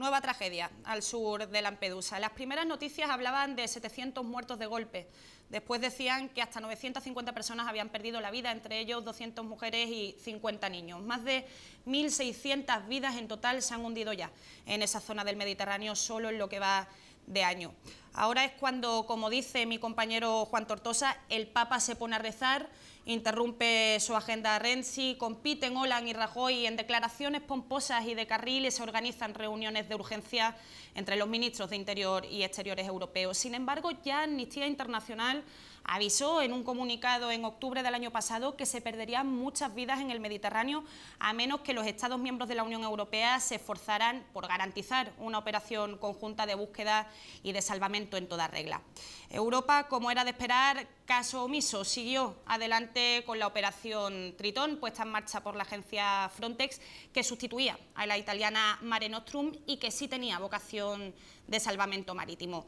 Nueva tragedia al sur de Lampedusa. Las primeras noticias hablaban de 700 muertos de golpe. Después decían que hasta 950 personas habían perdido la vida, entre ellos 200 mujeres y 50 niños. Más de 1.600 vidas en total se han hundido ya en esa zona del Mediterráneo solo en lo que va de año. Ahora es cuando, como dice mi compañero Juan Tortosa, el Papa se pone a rezar, interrumpe su agenda Renzi, compiten Hollande y Rajoy y en declaraciones pomposas y de carril se organizan reuniones de urgencia entre los ministros de Interior y Exteriores europeos. Sin embargo, ya Amnistía Internacional avisó en un comunicado en octubre del año pasado que se perderían muchas vidas en el Mediterráneo a menos que los Estados miembros de la Unión Europea se esforzaran por garantizar una operación conjunta de búsqueda y de salvamento en toda regla. Europa, como era de esperar, caso omiso, siguió adelante con la operación Tritón, puesta en marcha por la agencia Frontex, que sustituía a la italiana Mare Nostrum y que sí tenía vocación de salvamento marítimo.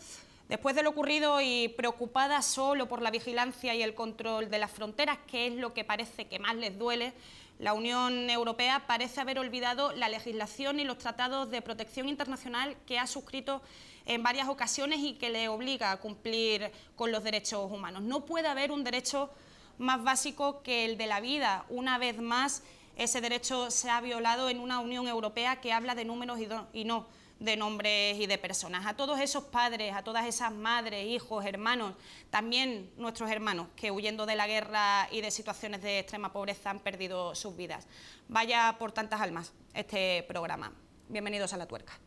Después de lo ocurrido y preocupada solo por la vigilancia y el control de las fronteras, que es lo que parece que más les duele, la Unión Europea parece haber olvidado la legislación y los tratados de protección internacional que ha suscrito en varias ocasiones y que le obliga a cumplir con los derechos humanos. No puede haber un derecho más básico que el de la vida. Una vez más, ese derecho se ha violado en una Unión Europea que habla de números y no de nombres y de personas. A todos esos padres, a todas esas madres, hijos, hermanos, también nuestros hermanos que huyendo de la guerra y de situaciones de extrema pobreza han perdido sus vidas. Vaya por tantas almas este programa. Bienvenidos a La Tuerca.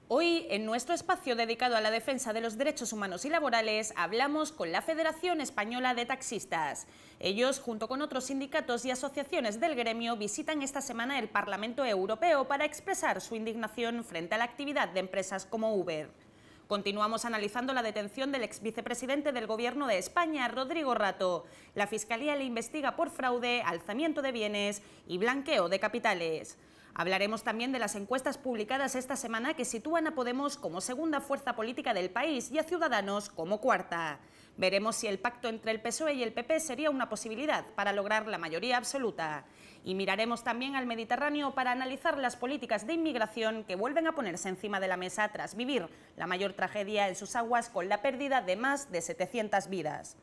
Hoy, en nuestro espacio dedicado a la defensa de los derechos humanos y laborales, hablamos con la Federación Española de Taxistas. Ellos, junto con otros sindicatos y asociaciones del gremio, visitan esta semana el Parlamento Europeo para expresar su indignación frente a la actividad de empresas como Uber. Continuamos analizando la detención del exvicepresidente del Gobierno de España, Rodrigo Rato. La Fiscalía le investiga por fraude, alzamiento de bienes y blanqueo de capitales. Hablaremos también de las encuestas publicadas esta semana que sitúan a Podemos como segunda fuerza política del país y a Ciudadanos como cuarta. Veremos si el pacto entre el PSOE y el PP sería una posibilidad para lograr la mayoría absoluta. Y miraremos también al Mediterráneo para analizar las políticas de inmigración que vuelven a ponerse encima de la mesa tras vivir la mayor tragedia en sus aguas con la pérdida de más de 700 vidas.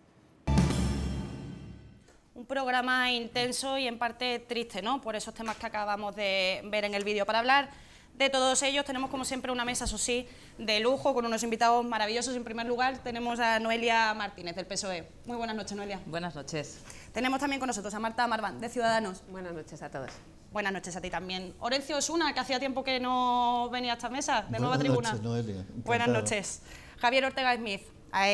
Un programa intenso y en parte triste, ¿no?, por esos temas que acabamos de ver en el vídeo. Para hablar de todos ellos tenemos, como siempre, una mesa, eso sí, de lujo, con unos invitados maravillosos. En primer lugar tenemos a Noelia Martínez, del PSOE. Muy buenas noches, Noelia. Buenas noches. Tenemos también con nosotros a Marta Marván, de Ciudadanos. Buenas noches a todos. Buenas noches a ti también. Orencio Osuna, que hacía tiempo que no venía a esta mesa, de Nueva Tribuna. Buenas noches, Noelia. Buenas noches. Javier Ortega Smith,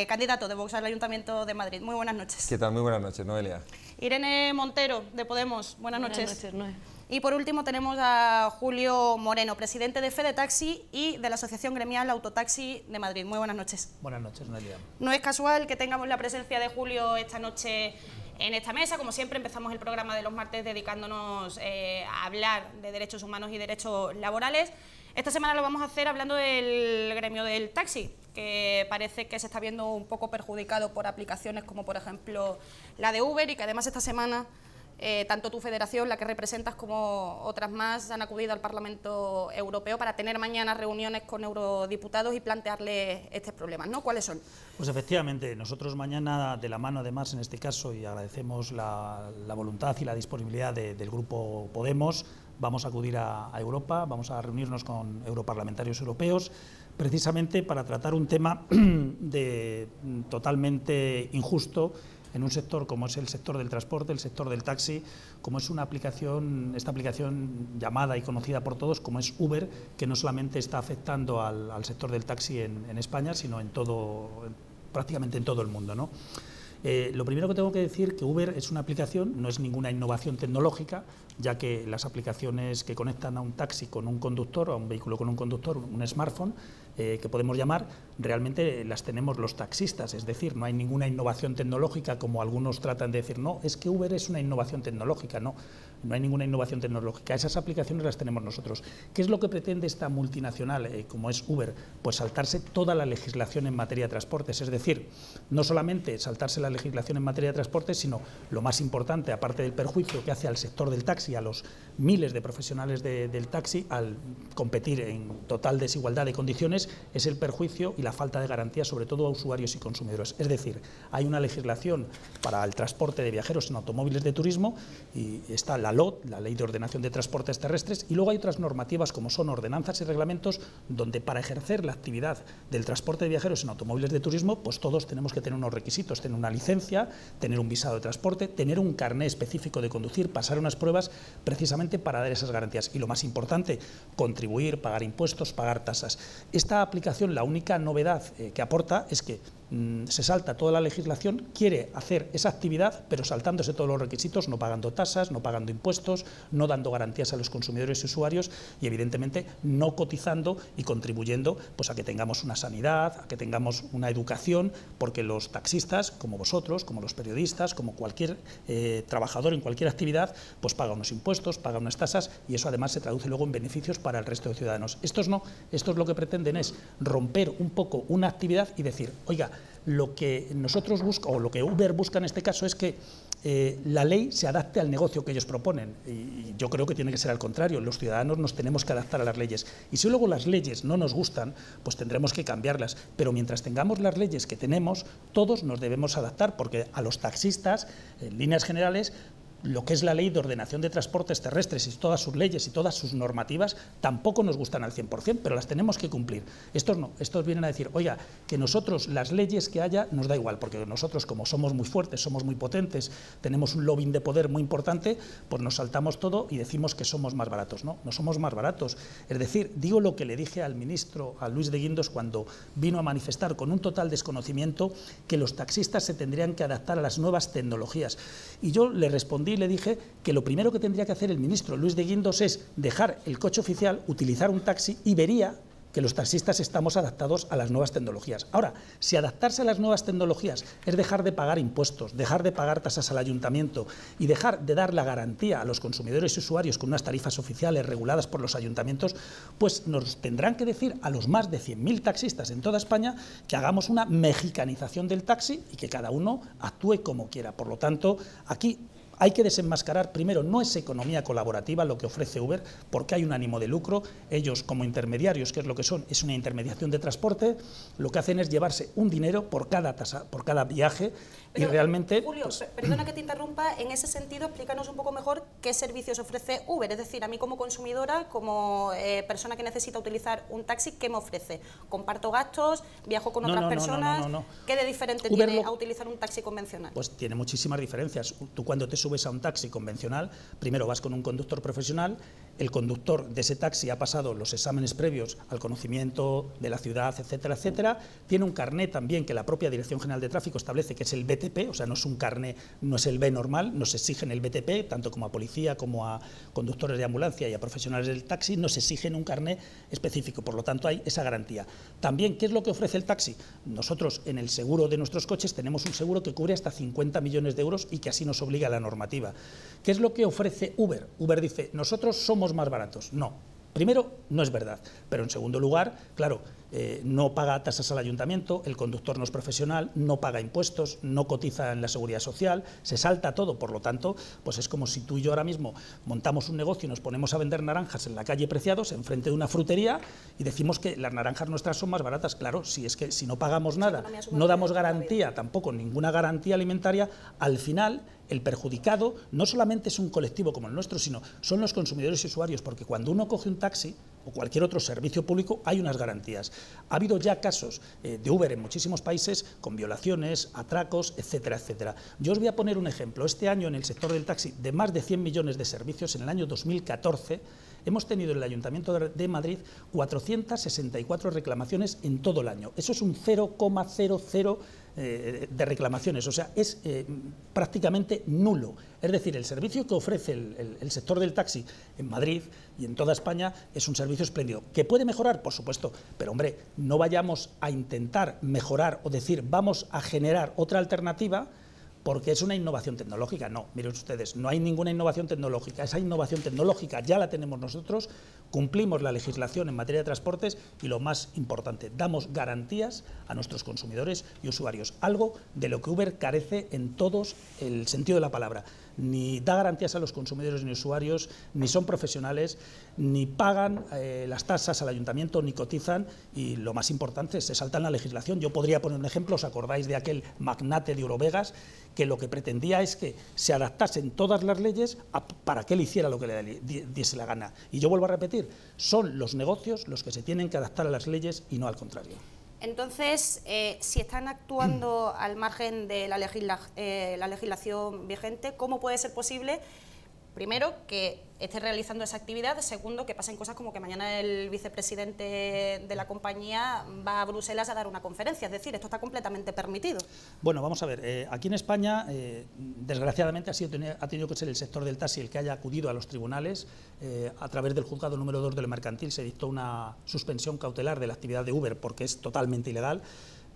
candidato de Vox al Ayuntamiento de Madrid. Muy buenas noches. ¿Qué tal? Muy buenas noches, Noelia. Irene Montero, de Podemos. Buenas noches. Buenas noches, Noé. Y por último tenemos a Julio Moreno, presidente de Fede Taxi y de la Asociación Gremial Autotaxi de Madrid. Muy buenas noches. Buenas noches, Noelia. No es casual que tengamos la presencia de Julio esta noche en esta mesa. Como siempre, empezamos el programa de los martes dedicándonos a hablar de derechos humanos y derechos laborales. Esta semana lo vamos a hacer hablando del gremio del taxi, que parece que se está viendo un poco perjudicado por aplicaciones como, por ejemplo, la de Uber, y que además esta semana tanto tu federación, la que representas, como otras más, han acudido al Parlamento Europeo para tener mañana reuniones con eurodiputados y plantearles estos problemas, ¿no? ¿Cuáles son? Pues efectivamente, nosotros mañana, de la mano además en este caso, y agradecemos la voluntad y la disponibilidad del Grupo Podemos, vamos a acudir a Europa, vamos a reunirnos con europarlamentarios europeos, precisamente para tratar un tema totalmente injusto en un sector como es el sector del transporte, el sector del taxi, como es esta aplicación llamada y conocida por todos como es Uber, que no solamente está afectando al sector del taxi en España, sino prácticamente en todo el mundo, ¿no? Lo primero que tengo que decir que Uber es una aplicación, no es ninguna innovación tecnológica, ya que las aplicaciones que conectan a un taxi con un conductor, o a un vehículo con un conductor, un smartphone, que podemos llamar, realmente las tenemos los taxistas, es decir, no hay ninguna innovación tecnológica como algunos tratan de decir, no, es que Uber es una innovación tecnológica, no hay ninguna innovación tecnológica, esas aplicaciones las tenemos nosotros. ¿Qué es lo que pretende esta multinacional como es Uber? Pues saltarse toda la legislación en materia de transportes, es decir, no solamente saltarse la legislación en materia de transportes, sino lo más importante, aparte del perjuicio que hace al sector del taxi, a los miles de profesionales del taxi, al competir en total desigualdad de condiciones, es el perjuicio y la falta de garantía, sobre todo a usuarios y consumidores. Es decir, hay una legislación para el transporte de viajeros en automóviles de turismo y está la LOT, la Ley de Ordenación de Transportes Terrestres, y luego hay otras normativas como son ordenanzas y reglamentos donde para ejercer la actividad del transporte de viajeros en automóviles de turismo, pues todos tenemos que tener unos requisitos, tener una licencia, tener un visado de transporte, tener un carné específico de conducir, pasar unas pruebas precisamente para dar esas garantías. Y lo más importante, contribuir, pagar impuestos, pagar tasas. Esta aplicación, la única novedad que aporta es que se salta toda la legislación, quiere hacer esa actividad, pero saltándose todos los requisitos, no pagando tasas, no pagando impuestos, no dando garantías a los consumidores y usuarios y, evidentemente, no cotizando y contribuyendo pues, a que tengamos una sanidad, a que tengamos una educación, porque los taxistas, como vosotros, como los periodistas, como cualquier trabajador en cualquier actividad, pues paga unos impuestos, paga unas tasas y eso además se traduce luego en beneficios para el resto de ciudadanos. Estos no, estos lo que pretenden es romper un poco una actividad y decir, oiga, lo que nosotros buscamos, o lo que Uber busca en este caso es que la ley se adapte al negocio que ellos proponen y yo creo que tiene que ser al contrario, los ciudadanos nos tenemos que adaptar a las leyes y si luego las leyes no nos gustan, pues tendremos que cambiarlas, pero mientras tengamos las leyes que tenemos, todos nos debemos adaptar porque a los taxistas, en líneas generales, lo que es la Ley de Ordenación de Transportes Terrestres y todas sus leyes y todas sus normativas tampoco nos gustan al 100%, pero las tenemos que cumplir. Estos no, estos vienen a decir, oiga, que nosotros las leyes que haya nos da igual, porque nosotros como somos muy fuertes, somos muy potentes, tenemos un lobbying de poder muy importante, pues nos saltamos todo y decimos que somos más baratos. No, no somos más baratos. Es decir, digo lo que le dije al ministro, a Luis de Guindos, cuando vino a manifestar con un total desconocimiento que los taxistas se tendrían que adaptar a las nuevas tecnologías. Y yo le respondí y le dije que lo primero que tendría que hacer el ministro Luis de Guindos es dejar el coche oficial, utilizar un taxi y vería que los taxistas estamos adaptados a las nuevas tecnologías. Ahora, si adaptarse a las nuevas tecnologías es dejar de pagar impuestos, dejar de pagar tasas al ayuntamiento y dejar de dar la garantía a los consumidores y usuarios con unas tarifas oficiales reguladas por los ayuntamientos, pues nos tendrán que decir a los más de 100.000 taxistas en toda España que hagamos una mexicanización del taxi y que cada uno actúe como quiera. Por lo tanto, aquí hay que desenmascarar, primero, no es economía colaborativa lo que ofrece Uber, porque hay un ánimo de lucro. Ellos, como intermediarios, que es lo que son, es una intermediación de transporte, lo que hacen es llevarse un dinero por cada tasa, por cada viaje. Pero, y realmente... Julio, pues, perdona que te interrumpa, en ese sentido explícanos un poco mejor qué servicios ofrece Uber, es decir, a mí como consumidora, como persona que necesita utilizar un taxi, ¿qué me ofrece? ¿Comparto gastos? ¿Viajo con otras personas? No. ¿Qué de diferente tiene a utilizar un taxi convencional? Pues tiene muchísimas diferencias. Tú cuando te subes a un taxi convencional, primero vas con un conductor profesional, el conductor de ese taxi ha pasado los exámenes previos al conocimiento de la ciudad, etcétera, etcétera, tiene un carné también que la propia Dirección General de Tráfico establece que es el BTP, o sea, no es un carné, no es el B normal, nos exigen el BTP, tanto como a policía como a conductores de ambulancia y a profesionales del taxi, nos exigen un carné específico, por lo tanto hay esa garantía. También, ¿qué es lo que ofrece el taxi? Nosotros en el seguro de nuestros coches tenemos un seguro que cubre hasta 50 millones de euros y que así nos obliga a la normativa. ¿Qué es lo que ofrece Uber? Uber dice, nosotros somos más baratos. No. Primero, no es verdad, pero en segundo lugar, claro, no paga tasas al ayuntamiento, el conductor no es profesional, no paga impuestos, no cotiza en la seguridad social, se salta todo, por lo tanto, pues es como si tú y yo ahora mismo montamos un negocio y nos ponemos a vender naranjas en la calle Preciados, enfrente de una frutería, y decimos que las naranjas nuestras son más baratas. Claro, si es que si no pagamos nada, no damos garantía, tampoco ninguna garantía alimentaria, al final el perjudicado no solamente es un colectivo como el nuestro, sino son los consumidores y usuarios, porque cuando uno coge un taxi o cualquier otro servicio público hay unas garantías. Ha habido ya casos de Uber en muchísimos países con violaciones, atracos, etcétera, etcétera. Yo os voy a poner un ejemplo. Este año en el sector del taxi, de más de 100 millones de servicios, en el año 2014, hemos tenido en el Ayuntamiento de Madrid 464 reclamaciones en todo el año. Eso es un 0,00 de reclamaciones, o sea, es prácticamente nulo. Es decir, el servicio que ofrece el sector del taxi en Madrid y en toda España es un servicio espléndido. ¿Que puede mejorar? Por supuesto, pero hombre, no vayamos a intentar mejorar o decir vamos a generar otra alternativa porque es una innovación tecnológica. No, miren ustedes, no hay ninguna innovación tecnológica. Esa innovación tecnológica ya la tenemos nosotros, cumplimos la legislación en materia de transportes y lo más importante, damos garantías a nuestros consumidores y usuarios, algo de lo que Uber carece en todos el sentido de la palabra. Ni da garantías a los consumidores ni usuarios, ni son profesionales, ni pagan las tasas al ayuntamiento, ni cotizan y lo más importante, se saltan la legislación. Yo podría poner un ejemplo, ¿os acordáis de aquel magnate de Eurovegas que lo que pretendía es que se adaptasen todas las leyes para que él hiciera lo que le diese la gana? Y yo vuelvo a repetir, son los negocios los que se tienen que adaptar a las leyes y no al contrario. Entonces, si están actuando al margen de la legislación vigente, ¿cómo puede ser posible, primero, que esté realizando esa actividad? Segundo, que pasen cosas como que mañana el vicepresidente de la compañía va a Bruselas a dar una conferencia. Es decir, esto está completamente permitido. Bueno, vamos a ver, aquí en España, desgraciadamente, ha tenido que ser el sector del taxi el que haya acudido a los tribunales. A través del juzgado número 2 de lo mercantil se dictó una suspensión cautelar de la actividad de Uber porque es totalmente ilegal.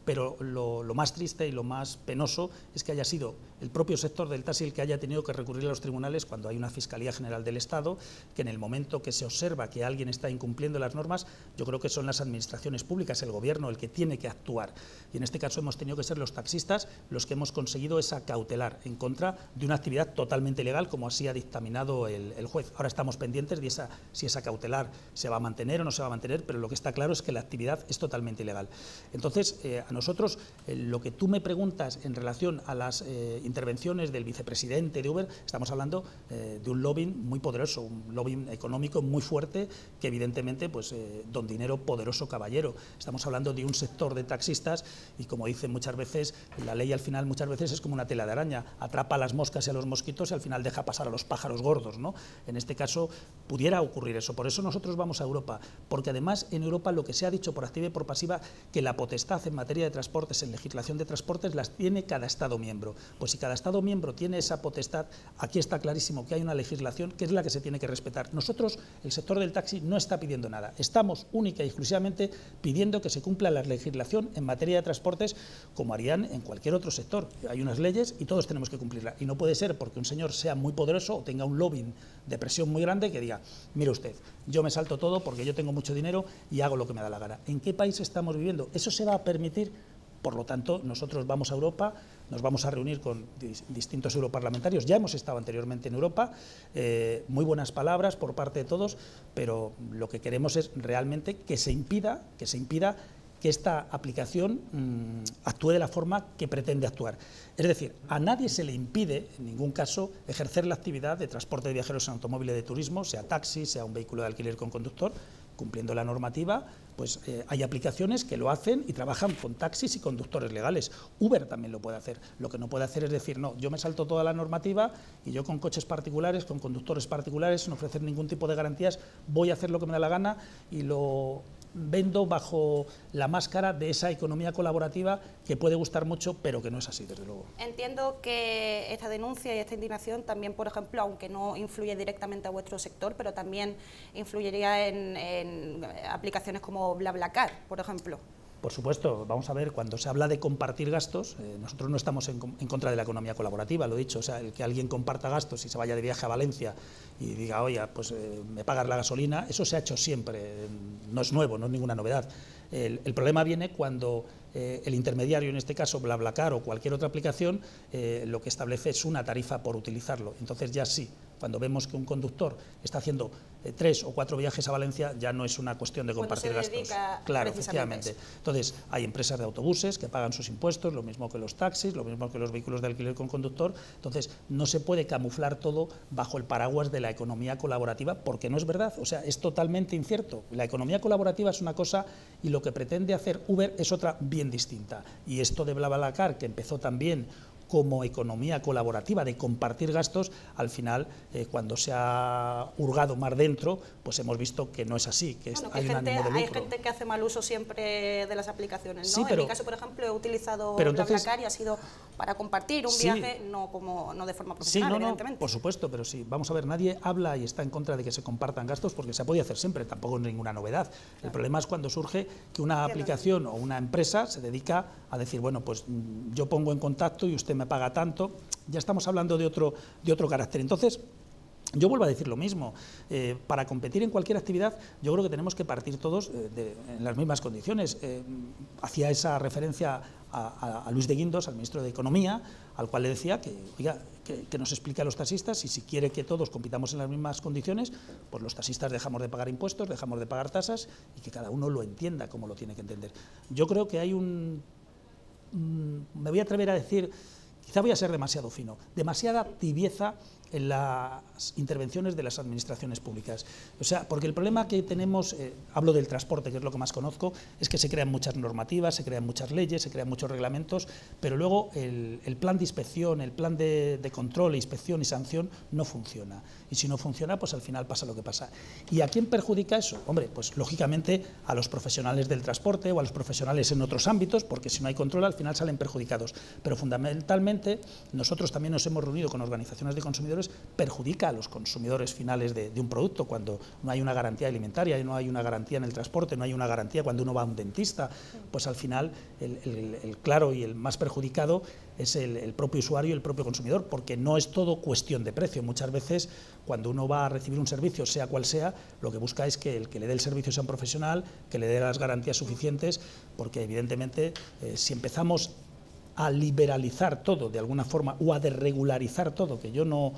Pero lo más triste y lo más penoso es que haya sido el propio sector del taxi el que haya tenido que recurrir a los tribunales cuando hay una Fiscalía General del Estado, que en el momento que se observa que alguien está incumpliendo las normas, yo creo que son las administraciones públicas, el gobierno, el que tiene que actuar. Y en este caso hemos tenido que ser los taxistas los que hemos conseguido esa cautelar en contra de una actividad totalmente ilegal, como así ha dictaminado el juez. Ahora estamos pendientes de si esa cautelar se va a mantener o no se va a mantener, pero lo que está claro es que la actividad es totalmente ilegal. Entonces, a nosotros, lo que tú me preguntas en relación a las intervenciones del vicepresidente de Uber, estamos hablando de un lobbying muy poderoso, un lobbying económico muy fuerte, que evidentemente, pues, don dinero, poderoso caballero. Estamos hablando de un sector de taxistas y, como dicen muchas veces, la ley al final muchas veces es como una tela de araña, atrapa a las moscas y a los mosquitos y al final deja pasar a los pájaros gordos, ¿no? En este caso pudiera ocurrir eso, por eso nosotros vamos a Europa, porque además en Europa lo que se ha dicho por activa y por pasiva, que la potestad en materia de transportes, en legislación de transportes, las tiene cada Estado miembro. Pues si cada Estado miembro tiene esa potestad, aquí está clarísimo que hay una legislación que es la que se tiene que respetar. Nosotros, el sector del taxi, no está pidiendo nada, estamos única y exclusivamente pidiendo que se cumpla la legislación en materia de transportes como harían en cualquier otro sector. Hay unas leyes y todos tenemos que cumplirlas. Y no puede ser porque un señor sea muy poderoso o tenga un lobbying de presión muy grande que diga, mire usted, yo me salto todo porque yo tengo mucho dinero y hago lo que me da la gana. ¿En qué país estamos viviendo? ¿Eso se va a permitir? Por lo tanto, nosotros vamos a Europa, nos vamos a reunir con distintos europarlamentarios, ya hemos estado anteriormente en Europa, muy buenas palabras por parte de todos, pero lo que queremos es realmente que se impida que esta aplicación actúe de la forma que pretende actuar. Es decir, a nadie se le impide, en ningún caso, ejercer la actividad de transporte de viajeros en automóvil de turismo, sea taxi, sea un vehículo de alquiler con conductor, cumpliendo la normativa. Pues hay aplicaciones que lo hacen y trabajan con taxis y conductores legales. Uber también lo puede hacer. Lo que no puede hacer es decir, no, yo me salto toda la normativa y yo con coches particulares, con conductores particulares, sin ofrecer ningún tipo de garantías, voy a hacer lo que me da la gana y lo vendo bajo la máscara de esa economía colaborativa que puede gustar mucho, pero que no es así, desde luego. Entiendo que esta denuncia y esta indignación también, por ejemplo, aunque no influye directamente a vuestro sector, pero también influiría en aplicaciones como BlaBlaCar, por ejemplo. Por supuesto, vamos a ver, cuando se habla de compartir gastos, nosotros no estamos en contra de la economía colaborativa, lo he dicho, o sea, el que alguien comparta gastos y se vaya de viaje a Valencia y diga, oye, pues me pagas la gasolina, eso se ha hecho siempre, no es nuevo, no es ninguna novedad. El problema viene cuando el intermediario, en este caso BlaBlaCar o cualquier otra aplicación, lo que establece es una tarifa por utilizarlo. Entonces ya sí, cuando vemos que un conductor está haciendo 3 o 4 viajes a Valencia, ya no es una cuestión de compartir gastos. Claro, efectivamente. Entonces hay empresas de autobuses que pagan sus impuestos, lo mismo que los taxis, lo mismo que los vehículos de alquiler con conductor. Entonces no se puede camuflar todo bajo el paraguas de la economía colaborativa, porque no es verdad, o sea, es totalmente incierto. La economía colaborativa es una cosa y lo que pretende hacer Uber es otra bien distinta. Y esto de BlaBlaCar, que empezó también como economía colaborativa, de compartir gastos, al final, cuando se ha hurgado más dentro, pues hemos visto que no es así, que hay un ánimo de lucro. Hay gente que hace mal uso siempre de las aplicaciones, ¿no? Sí, pero, en mi caso, por ejemplo, he utilizado BlaBlaCar y ha sido para compartir un viaje, no de forma profesional, evidentemente. Por supuesto, pero sí, vamos a ver, nadie habla y está en contra de que se compartan gastos porque se ha podido hacer siempre, tampoco es ninguna novedad. El problema es cuando surge que una aplicación o una empresa se dedica a decir, bueno, pues yo pongo en contacto y usted me paga tanto, ya estamos hablando de otro carácter. Entonces, yo vuelvo a decir lo mismo, para competir en cualquier actividad yo creo que tenemos que partir todos en las mismas condiciones. Hacía esa referencia a Luis de Guindos, al ministro de Economía, al cual le decía que, oiga, que nos explique a los taxistas y si quiere que todos compitamos en las mismas condiciones, pues los taxistas dejamos de pagar impuestos, dejamos de pagar tasas y que cada uno lo entienda como lo tiene que entender. Yo creo que hay me voy a atrever a decir, quizá voy a ser demasiado fino, demasiada tibieza en las intervenciones de las administraciones públicas. O sea, porque el problema que tenemos, hablo del transporte, que es lo que más conozco, es que se crean muchas normativas, se crean muchas leyes, se crean muchos reglamentos, pero luego el plan de inspección, el plan de control, inspección y sanción no funciona. Y si no funciona, pues al final pasa lo que pasa. ¿Y a quién perjudica eso? Hombre, pues lógicamente a los profesionales del transporte o a los profesionales en otros ámbitos, porque si no hay control al final salen perjudicados. Pero fundamentalmente nosotros también nos hemos reunido con organizaciones de consumidores, perjudica a los consumidores finales de un producto cuando no hay una garantía alimentaria, no hay una garantía en el transporte, no hay una garantía cuando uno va a un dentista, pues al final el claro y el más perjudicado es el propio usuario y el propio consumidor, porque no es todo cuestión de precio. Muchas veces cuando uno va a recibir un servicio, sea cual sea, lo que busca es que el que le dé el servicio sea un profesional, que le dé las garantías suficientes, porque evidentemente si empezamos a liberalizar todo de alguna forma o a desregularizar todo, que yo no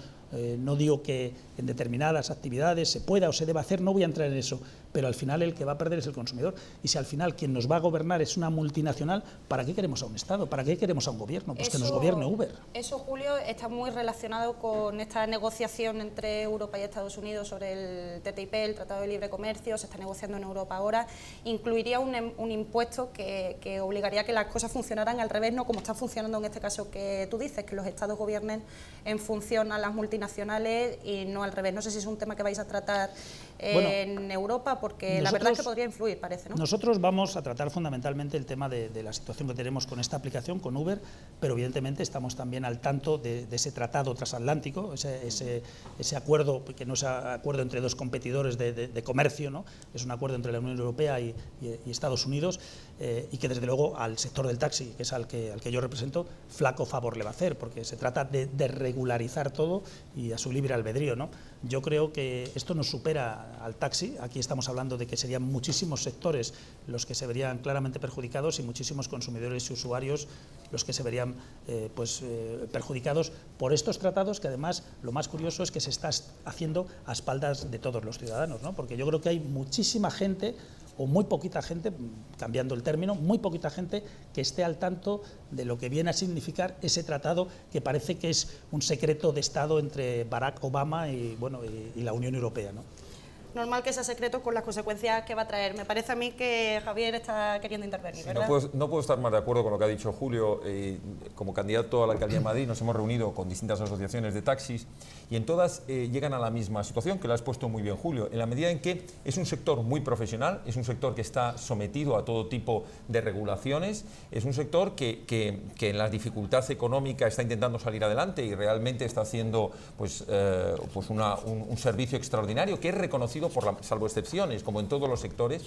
digo que en determinadas actividades se pueda o se deba hacer, no voy a entrar en eso, pero al final el que va a perder es el consumidor. Y si al final quien nos va a gobernar es una multinacional, ¿para qué queremos a un Estado? ¿Para qué queremos a un gobierno? Pues que nos gobierne Uber. Eso, Julio, está muy relacionado con esta negociación entre Europa y Estados Unidos sobre el TTIP, el Tratado de Libre Comercio. Se está negociando en Europa ahora. Incluiría un impuesto que obligaría a que las cosas funcionaran al revés, no como está funcionando en este caso que tú dices, que los Estados gobiernen en función a las multinacionales y no al revés. No sé si es un tema que vais a tratar en Europa, porque la verdad es que podría influir, parece, ¿no? Nosotros vamos a tratar fundamentalmente el tema de la situación que tenemos con esta aplicación, con Uber, pero evidentemente estamos también al tanto de ese tratado transatlántico, ese acuerdo, que no es acuerdo entre dos competidores de comercio, ¿no? Es un acuerdo entre la Unión Europea y Estados Unidos, y que desde luego al sector del taxi, que es al que yo represento, flaco favor le va a hacer, porque se trata de regularizar todo y a su libre albedrío, ¿no? Yo creo que esto nos supera al taxi. Aquí estamos hablando de que serían muchísimos sectores los que se verían claramente perjudicados y muchísimos consumidores y usuarios los que se verían perjudicados por estos tratados, que además lo más curioso es que se está haciendo a espaldas de todos los ciudadanos, ¿no? Porque yo creo que hay muchísima gente, o muy poquita gente, cambiando el término, muy poquita gente que esté al tanto de lo que viene a significar ese tratado, que parece que es un secreto de Estado entre Barack Obama y la Unión Europea, ¿no? Normal que sea secreto con las consecuencias que va a traer. Me parece a mí que Javier está queriendo intervenir, ¿verdad? No puedo estar más de acuerdo con lo que ha dicho Julio. Como candidato a la alcaldía de Madrid nos hemos reunido con distintas asociaciones de taxis y en todas llegan a la misma situación, que la has puesto muy bien, Julio, en la medida en que es un sector muy profesional, es un sector que está sometido a todo tipo de regulaciones, es un sector que en la dificultad económica está intentando salir adelante y realmente está haciendo un servicio extraordinario que es reconocido salvo excepciones, como en todos los sectores,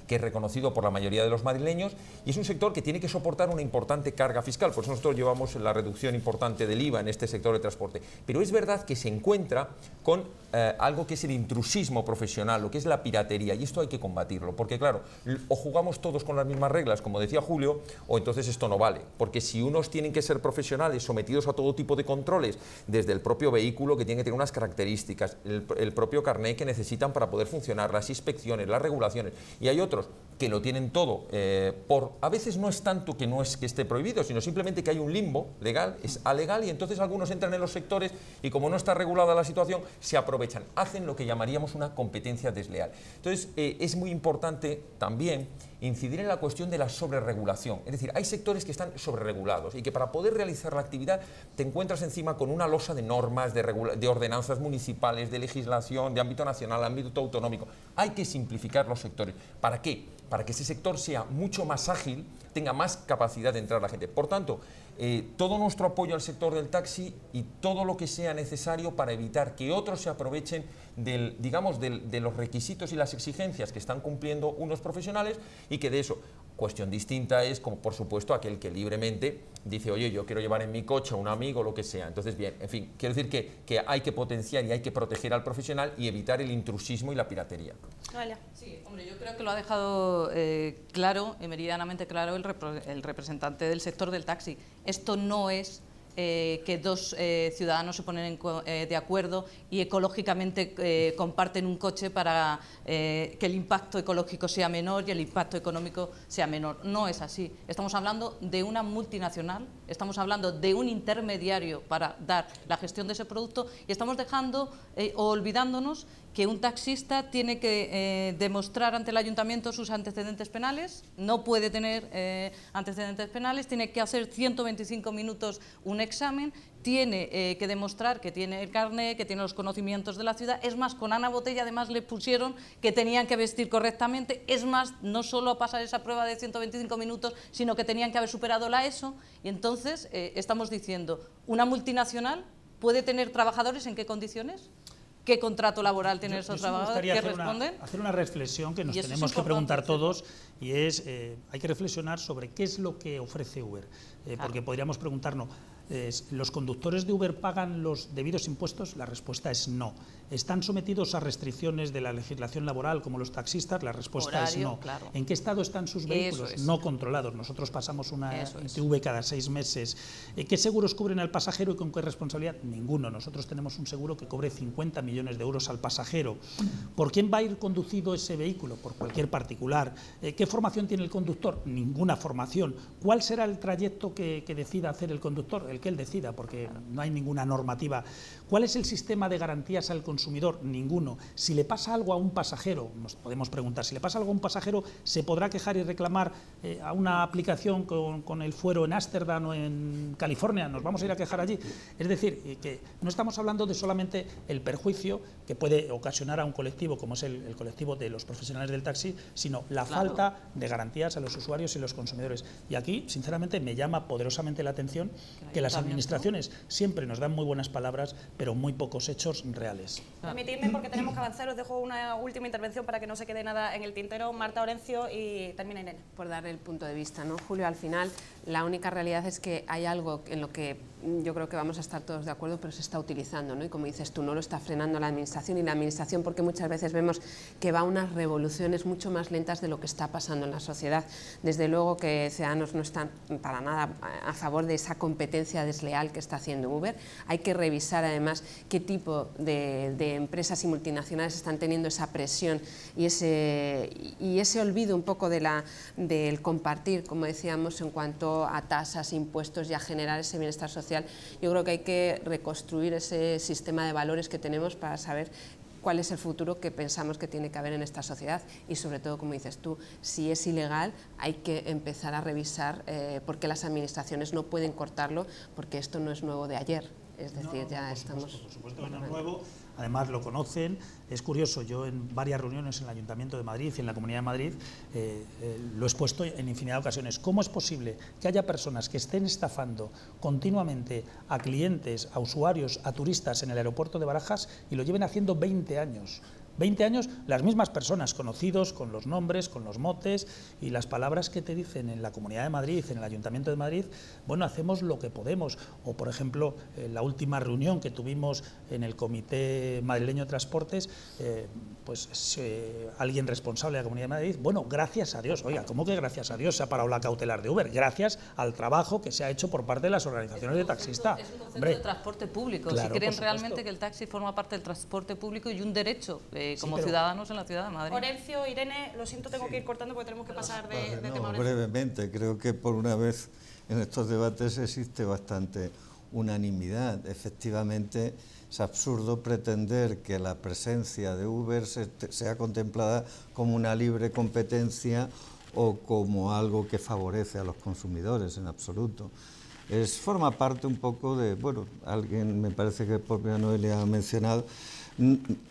que es reconocido por la mayoría de los madrileños, y es un sector que tiene que soportar una importante carga fiscal. Por eso nosotros llevamos la reducción importante del IVA en este sector de transporte. Pero es verdad que se encuentra con algo que es el intrusismo profesional, lo que es la piratería, y esto hay que combatirlo, porque claro, o jugamos todos con las mismas reglas, como decía Julio, o entonces esto no vale, porque si unos tienen que ser profesionales sometidos a todo tipo de controles, desde el propio vehículo, que tiene que tener unas características, el propio carné que necesitan para poder funcionar, las inspecciones, las regulaciones, y hay otros que lo tienen todo, a veces no es tanto que no es que esté prohibido, sino simplemente que hay un limbo legal, es alegal, y entonces algunos entran en los sectores y como no está regulada la situación, se aprovechan, hacen lo que llamaríamos una competencia desleal. Entonces es muy importante también incidir en la cuestión de la sobreregulación, es decir, hay sectores que están sobreregulados y que para poder realizar la actividad te encuentras encima con una losa de normas, de ordenanzas municipales, de legislación, de ámbito nacional, ámbito autonómico. Hay que simplificar los sectores. ¿Para qué? Para que ese sector sea mucho más ágil, tenga más capacidad de entrar la gente. Por tanto, todo nuestro apoyo al sector del taxi y todo lo que sea necesario para evitar que otros se aprovechen de los requisitos y las exigencias que están cumpliendo unos profesionales y que de eso. Cuestión distinta es, como por supuesto, aquel que libremente dice, oye, yo quiero llevar en mi coche a un amigo o lo que sea. Entonces, bien, en fin, quiero decir que hay que potenciar y hay que proteger al profesional y evitar el intrusismo y la piratería. Vale. Sí, hombre, yo creo que lo ha dejado claro, meridianamente claro, el representante del sector del taxi. Esto no es que dos ciudadanos se ponen de acuerdo y ecológicamente comparten un coche para que el impacto ecológico sea menor y el impacto económico sea menor. No es así. Estamos hablando de una multinacional, estamos hablando de un intermediario para dar la gestión de ese producto y estamos dejando o olvidándonos que un taxista tiene que demostrar ante el ayuntamiento sus antecedentes penales, no puede tener antecedentes penales, tiene que hacer 125 minutos un examen, tiene que demostrar que tiene el carné, que tiene los conocimientos de la ciudad. Es más, con Ana Botella además le pusieron que tenían que vestir correctamente. Es más, no solo pasar esa prueba de 125 minutos, sino que tenían que haber superado la ESO. Y entonces estamos diciendo, ¿una multinacional puede tener trabajadores en qué condiciones? ¿Qué contrato laboral tienen esos trabajadores? ¿Qué responden? Hacer una reflexión que nos tenemos que preguntar todos, y es, hay que reflexionar sobre qué es lo que ofrece Uber, porque podríamos preguntarnos, ¿los conductores de Uber pagan los debidos impuestos? La respuesta es no. ¿Están sometidos a restricciones de la legislación laboral como los taxistas? La respuesta es no. Claro. ¿En qué estado están sus vehículos? No controlados. Nosotros pasamos una ITV cada 6 meses. ¿Qué seguros cubren al pasajero y con qué responsabilidad? Ninguno. Nosotros tenemos un seguro que cubre 50 millones de euros al pasajero. ¿Por quién va a ir conducido ese vehículo? Por cualquier particular. ¿Qué formación tiene el conductor? Ninguna formación. ¿Cuál será el trayecto que decida hacer el conductor? El que él decida, porque no hay ninguna normativa. ¿Cuál es el sistema de garantías al consumidor? Ninguno. Si le pasa algo a un pasajero, nos podemos preguntar, si le pasa algo a un pasajero, ¿se podrá quejar y reclamar a una aplicación con el fuero en Ámsterdam o en California? ¿Nos vamos a ir a quejar allí? Es decir, que no estamos hablando de solamente el perjuicio que puede ocasionar a un colectivo, como es el colectivo de los profesionales del taxi, sino la falta de garantías a los usuarios y los consumidores. Y aquí, sinceramente, me llama poderosamente la atención que las administraciones siempre nos dan muy buenas palabras, pero muy pocos hechos reales. Permitidme, porque tenemos que avanzar, os dejo una última intervención para que no se quede nada en el tintero. Marta Orencio y termina Irene. Por dar el punto de vista, ¿no, Julio? Al final, la única realidad es que hay algo en lo que yo creo que vamos a estar todos de acuerdo, pero se está utilizando, ¿no? Y como dices tú, no lo está frenando la administración, y la administración porque muchas veces vemos que va a unas revoluciones mucho más lentas de lo que está pasando en la sociedad. Desde luego que Ciudadanos no están para nada a favor de esa competencia desleal que está haciendo Uber. Hay que revisar además qué tipo de empresas y multinacionales están teniendo esa presión y ese olvido un poco del compartir, como decíamos, en cuanto a tasas, impuestos y a generar ese bienestar social. Yo creo que hay que reconstruir ese sistema de valores que tenemos para saber cuál es el futuro que pensamos que tiene que haber en esta sociedad y, sobre todo, como dices tú, si es ilegal hay que empezar a revisar por qué las administraciones no pueden cortarlo, porque esto no es nuevo de ayer. Es decir, ya estamos... Por supuesto que no es nuevo, además lo conocen. Es curioso, yo en varias reuniones en el Ayuntamiento de Madrid y en la Comunidad de Madrid lo he expuesto en infinidad de ocasiones. ¿Cómo es posible que haya personas que estén estafando continuamente a clientes, a usuarios, a turistas en el aeropuerto de Barajas y lo lleven haciendo 20 años? 20 años, las mismas personas, conocidos, con los nombres, con los motes y las palabras que te dicen en la Comunidad de Madrid, en el Ayuntamiento de Madrid, bueno, hacemos lo que podemos. O, por ejemplo, la última reunión que tuvimos en el Comité Madrileño de Transportes, alguien responsable de la Comunidad de Madrid, bueno, gracias a Dios, oiga, ¿cómo que gracias a Dios se ha parado la cautelar de Uber? Gracias al trabajo que se ha hecho por parte de las organizaciones de taxistas. Es un concepto de transporte público. Claro, si creen realmente que el taxi forma parte del transporte público y un derecho como ciudadanos en la ciudad de Madrid. Orencio, Irene, lo siento, tengo que ir cortando porque tenemos que pasar de tema. Brevemente, creo que por una vez en estos debates existe bastante unanimidad. Efectivamente, es absurdo pretender que la presencia de Uber sea contemplada como una libre competencia o como algo que favorece a los consumidores, en absoluto. Forma parte un poco de, bueno, alguien, me parece que propia Noelia ha mencionado,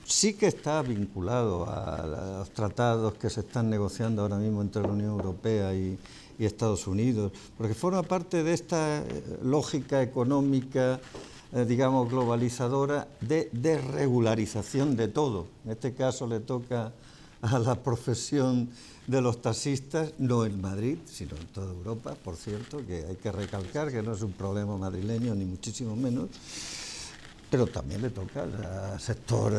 sí que está vinculado a los tratados que se están negociando ahora mismo entre la Unión Europea y Estados Unidos, porque forma parte de esta lógica económica, digamos, globalizadora de desregularización de todo. En este caso le toca a la profesión de los taxistas, no en Madrid, sino en toda Europa, por cierto, que hay que recalcar que no es un problema madrileño, ni muchísimo menos, pero también le toca al sector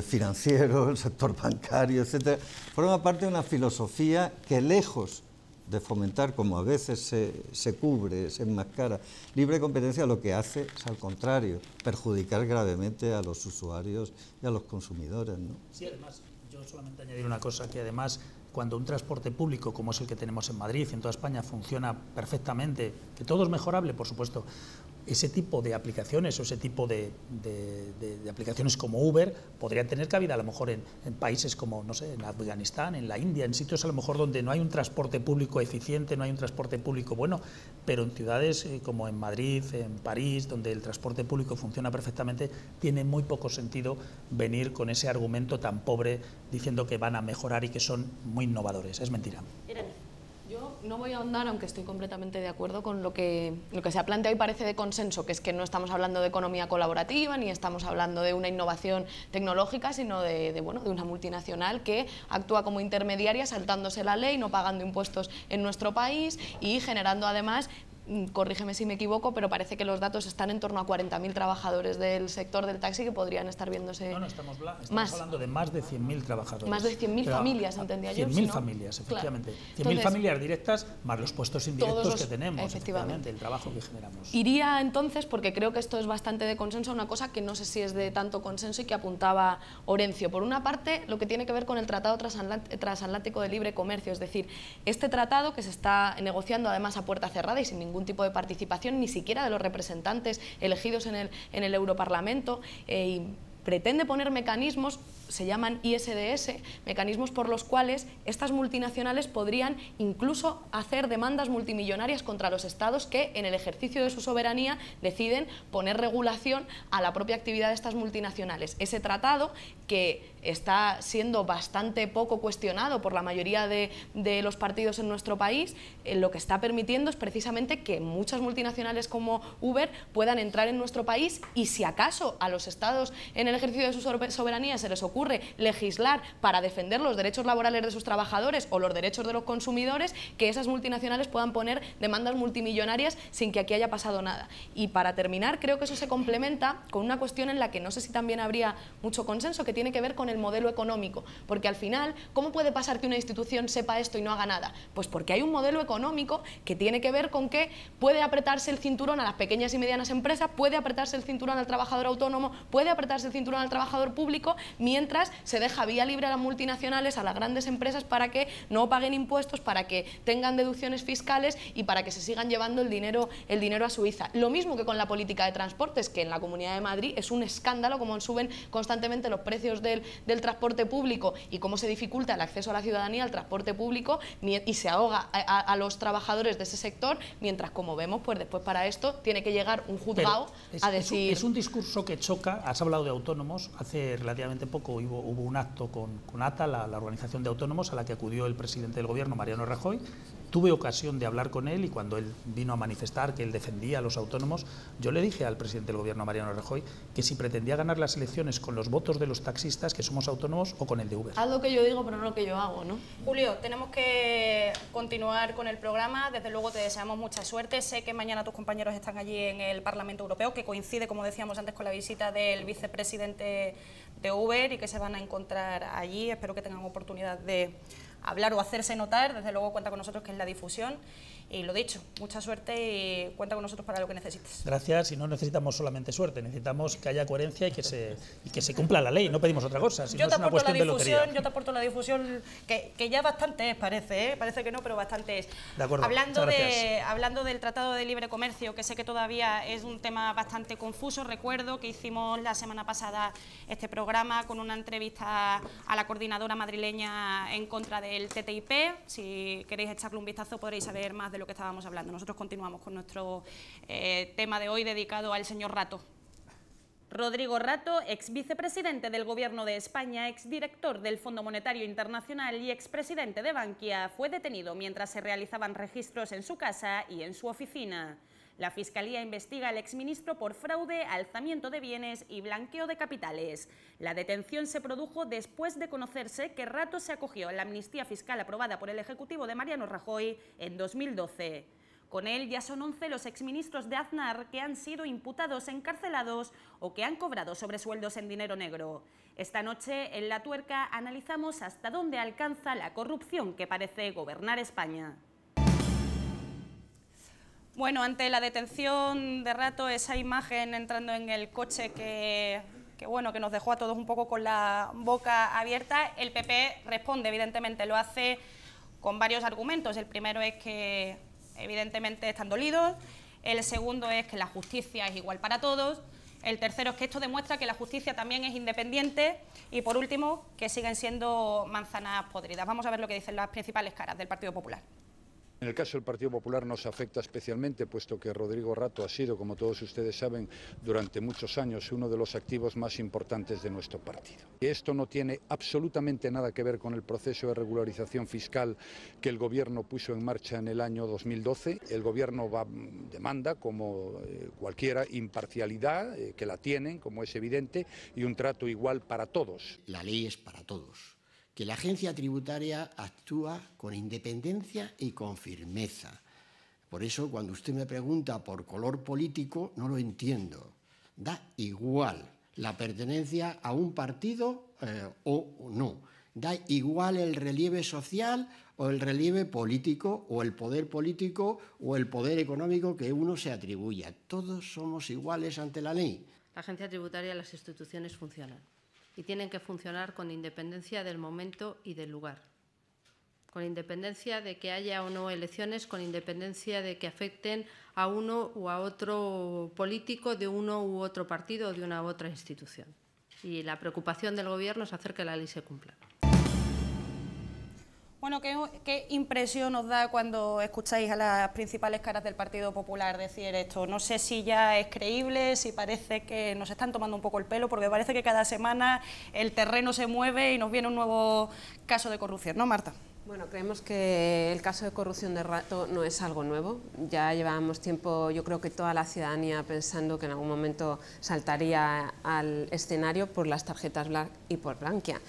financiero, el sector bancario, etcétera. Forma parte de una filosofía que, lejos de fomentar, como a veces se cubre, se enmascara, libre competencia, lo que hace es, al contrario, perjudicar gravemente a los usuarios y a los consumidores, ¿no? Sí, además, yo solamente añadir una cosa, que además, cuando un transporte público como es el que tenemos en Madrid y en toda España funciona perfectamente, que todo es mejorable, por supuesto, ese tipo de aplicaciones o ese tipo de aplicaciones como Uber podrían tener cabida a lo mejor en países como, no sé, en Afganistán, en la India, en sitios a lo mejor donde no hay un transporte público eficiente, no hay un transporte público bueno, pero en ciudades como en Madrid, en París, donde el transporte público funciona perfectamente, tiene muy poco sentido venir con ese argumento tan pobre diciendo que van a mejorar y que son muy innovadores. Es mentira. Yo no voy a ahondar, aunque estoy completamente de acuerdo con lo que se ha planteado y parece de consenso, que es que no estamos hablando de economía colaborativa ni estamos hablando de una innovación tecnológica, sino de una multinacional que actúa como intermediaria, saltándose la ley, no pagando impuestos en nuestro país y generando además, corrígeme si me equivoco, pero parece que los datos están en torno a 40.000 trabajadores del sector del taxi que podrían estar viéndose... No, estamos hablando de más de 100.000 trabajadores. Más de 100.000 familias, entendía yo. 100.000 familias, efectivamente. Claro. 100.000 familias directas más los puestos indirectos que tenemos, efectivamente, el trabajo que generamos. Iría entonces, porque creo que esto es bastante de consenso, a una cosa que no sé si es de tanto consenso y que apuntaba Orencio. Por una parte, lo que tiene que ver con el Tratado Transatlántico de Libre Comercio, es decir, este tratado que se está negociando además a puerta cerrada y sin ningún tipo de participación, ni siquiera de los representantes elegidos en el Europarlamento, y pretende poner mecanismos, se llaman ISDS, mecanismos por los cuales estas multinacionales podrían incluso hacer demandas multimillonarias contra los estados que en el ejercicio de su soberanía deciden poner regulación a la propia actividad de estas multinacionales. Ese tratado, que está siendo bastante poco cuestionado por la mayoría de los partidos en nuestro país, lo que está permitiendo es precisamente que muchas multinacionales como Uber puedan entrar en nuestro país y, si acaso a los estados en el ejercicio de su soberanía se les ocurre legislar para defender los derechos laborales de sus trabajadores o los derechos de los consumidores, que esas multinacionales puedan poner demandas multimillonarias sin que aquí haya pasado nada. Y para terminar, creo que eso se complementa con una cuestión en la que no sé si también habría mucho consenso, que tiene que ver con el modelo económico, porque al final, ¿cómo puede pasar que una institución sepa esto y no haga nada? Pues porque hay un modelo económico que tiene que ver con que puede apretarse el cinturón a las pequeñas y medianas empresas, puede apretarse el cinturón al trabajador autónomo, puede apretarse el cinturón al trabajador público, mientras se deja vía libre a las multinacionales, a las grandes empresas, para que no paguen impuestos, para que tengan deducciones fiscales y para que se sigan llevando el dinero a Suiza. Lo mismo que con la política de transportes, que en la Comunidad de Madrid es un escándalo cómo suben constantemente los precios del transporte público y cómo se dificulta el acceso a la ciudadanía al transporte público y se ahoga a los trabajadores de ese sector, mientras, como vemos, pues después para esto tiene que llegar un juzgado a decir... Es un discurso que choca. Has hablado de autónomos. Hace relativamente poco hubo un acto con ATA, la organización de autónomos, a la que acudió el presidente del gobierno, Mariano Rajoy. Tuve ocasión de hablar con él y cuando él vino a manifestar que él defendía a los autónomos, yo le dije al presidente del gobierno, Mariano Rajoy, que si pretendía ganar las elecciones con los votos de los taxistas, que somos autónomos, o con el de Uber. Haz lo que yo digo, pero no lo que yo hago, ¿no? Julio, tenemos que continuar con el programa. Desde luego te deseamos mucha suerte. Sé que mañana tus compañeros están allí en el Parlamento Europeo, que coincide, como decíamos antes, con la visita del vicepresidente de Uber y que se van a encontrar allí. Espero que tengan oportunidad de hablar o hacerse notar, desde luego cuenta con nosotros, que es la difusión. Y lo dicho, mucha suerte y cuenta con nosotros para lo que necesites. Gracias, y no necesitamos solamente suerte, necesitamos que haya coherencia y que se cumpla la ley, no pedimos otra cosa, si no es una cuestión de lotería. Yo te aporto la difusión, que ya bastante es, parece que no, pero bastante es. De acuerdo, hablando del Tratado de Libre Comercio, que sé que todavía es un tema bastante confuso, recuerdo que hicimos la semana pasada este programa con una entrevista a la coordinadora madrileña en contra del TTIP. Si queréis echarle un vistazo podréis saber más de lo que estábamos hablando. Nosotros continuamos con nuestro tema de hoy dedicado al señor Rato. Rodrigo Rato, ex vicepresidente del Gobierno de España, exdirector del Fondo Monetario Internacional y expresidente de Bankia, fue detenido mientras se realizaban registros en su casa y en su oficina. La Fiscalía investiga al exministro por fraude, alzamiento de bienes y blanqueo de capitales. La detención se produjo después de conocerse que Rato se acogió a la amnistía fiscal aprobada por el Ejecutivo de Mariano Rajoy en 2012. Con él ya son 11 los exministros de Aznar que han sido imputados, encarcelados o que han cobrado sobresueldos en dinero negro. Esta noche en La Tuerca analizamos hasta dónde alcanza la corrupción que parece gobernar España. Bueno, ante la detención de Rato, esa imagen entrando en el coche que nos dejó a todos un poco con la boca abierta, el PP responde, evidentemente, lo hace con varios argumentos. El primero es que evidentemente están dolidos, el segundo es que la justicia es igual para todos, el tercero es que esto demuestra que la justicia también es independiente y, por último, que siguen siendo manzanas podridas. Vamos a ver lo que dicen las principales caras del Partido Popular. En el caso del Partido Popular nos afecta especialmente, puesto que Rodrigo Rato ha sido, como todos ustedes saben, durante muchos años uno de los activos más importantes de nuestro partido. Y esto no tiene absolutamente nada que ver con el proceso de regularización fiscal que el Gobierno puso en marcha en el año 2012. El Gobierno demanda, como cualquiera, imparcialidad, que la tienen, como es evidente, y un trato igual para todos. La ley es para todos. Que la agencia tributaria actúa con independencia y con firmeza. Por eso, cuando usted me pregunta por color político, no lo entiendo. Da igual la pertenencia a un partido o no. Da igual el relieve social o el relieve político o el poder político o el poder económico que uno se atribuya. Todos somos iguales ante la ley. La agencia tributaria y las instituciones funcionan. Y tienen que funcionar con independencia del momento y del lugar, con independencia de que haya o no elecciones, con independencia de que afecten a uno u a otro político de uno u otro partido o de una u otra institución. Y la preocupación del Gobierno es hacer que la ley se cumpla. Bueno, ¿qué impresión os da cuando escucháis a las principales caras del Partido Popular decir esto? No sé si ya es creíble, si parece que nos están tomando un poco el pelo, porque parece que cada semana el terreno se mueve y nos viene un nuevo caso de corrupción, ¿no, Marta? Bueno, creemos que el caso de corrupción de Rato no es algo nuevo. Ya llevábamos tiempo, yo creo que toda la ciudadanía pensando que en algún momento saltaría al escenario por las tarjetas Black y por Bankia.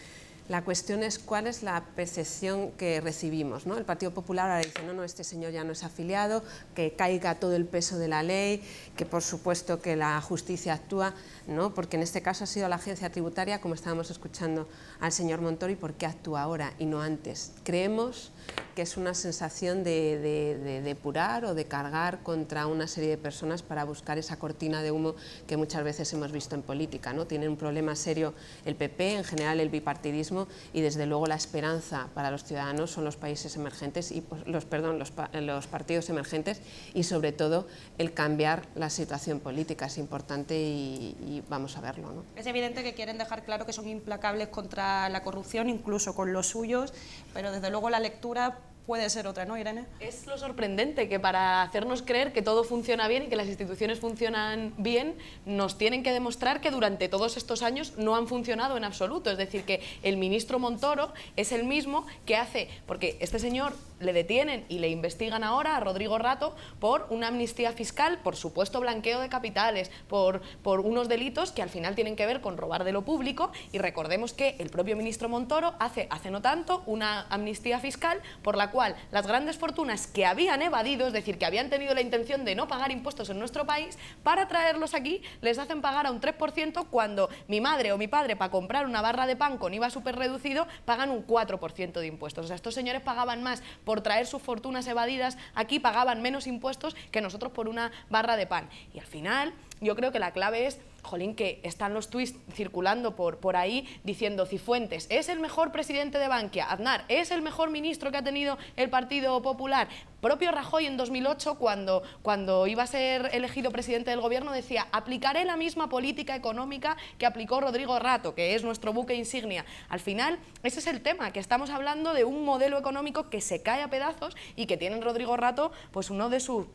La cuestión es cuál es la percepción que recibimos, ¿no? El Partido Popular ahora dice, no, este señor ya no es afiliado, que caiga todo el peso de la ley, que por supuesto que la justicia actúa, ¿no? Porque en este caso ha sido la agencia tributaria, como estábamos escuchando al señor Montoro, y por qué actúa ahora y no antes. Creemos que es una sensación de depurar o de cargar contra una serie de personas para buscar esa cortina de humo que muchas veces hemos visto en política, ¿no? Tiene un problema serio el PP, en general el bipartidismo, y desde luego la esperanza para los ciudadanos son los países emergentes y los partidos emergentes, y sobre todo el cambiar la situación política es importante y vamos a verlo, ¿no? Es evidente que quieren dejar claro que son implacables contra la corrupción, incluso con los suyos, pero desde luego la lectura puede ser otra, ¿no, Irene? Es lo sorprendente que para hacernos creer que todo funciona bien y que las instituciones funcionan bien, nos tienen que demostrar que durante todos estos años no han funcionado en absoluto. Es decir, que el ministro Montoro es el mismo que hace, porque este señor le detienen y le investigan ahora a Rodrigo Rato por una amnistía fiscal, por supuesto blanqueo de capitales, por unos delitos que al final tienen que ver con robar de lo público, y recordemos que el propio ministro Montoro hace no tanto una amnistía fiscal por la cual las grandes fortunas que habían evadido, es decir, que habían tenido la intención de no pagar impuestos en nuestro país, para traerlos aquí les hacen pagar a un 3% cuando mi madre o mi padre para comprar una barra de pan con IVA súper reducido pagan un 4% de impuestos. O sea, estos señores pagaban más por traer sus fortunas evadidas aquí, pagaban menos impuestos que nosotros por una barra de pan. Y al final yo creo que la clave es, jolín, que están los tuits circulando por ahí diciendo Cifuentes es el mejor presidente de Bankia, Aznar es el mejor ministro que ha tenido el Partido Popular. Propio Rajoy en 2008, cuando iba a ser elegido presidente del gobierno, decía aplicaré la misma política económica que aplicó Rodrigo Rato, que es nuestro buque insignia. Al final, ese es el tema, que estamos hablando de un modelo económico que se cae a pedazos y que tiene en Rodrigo Rato pues uno de sus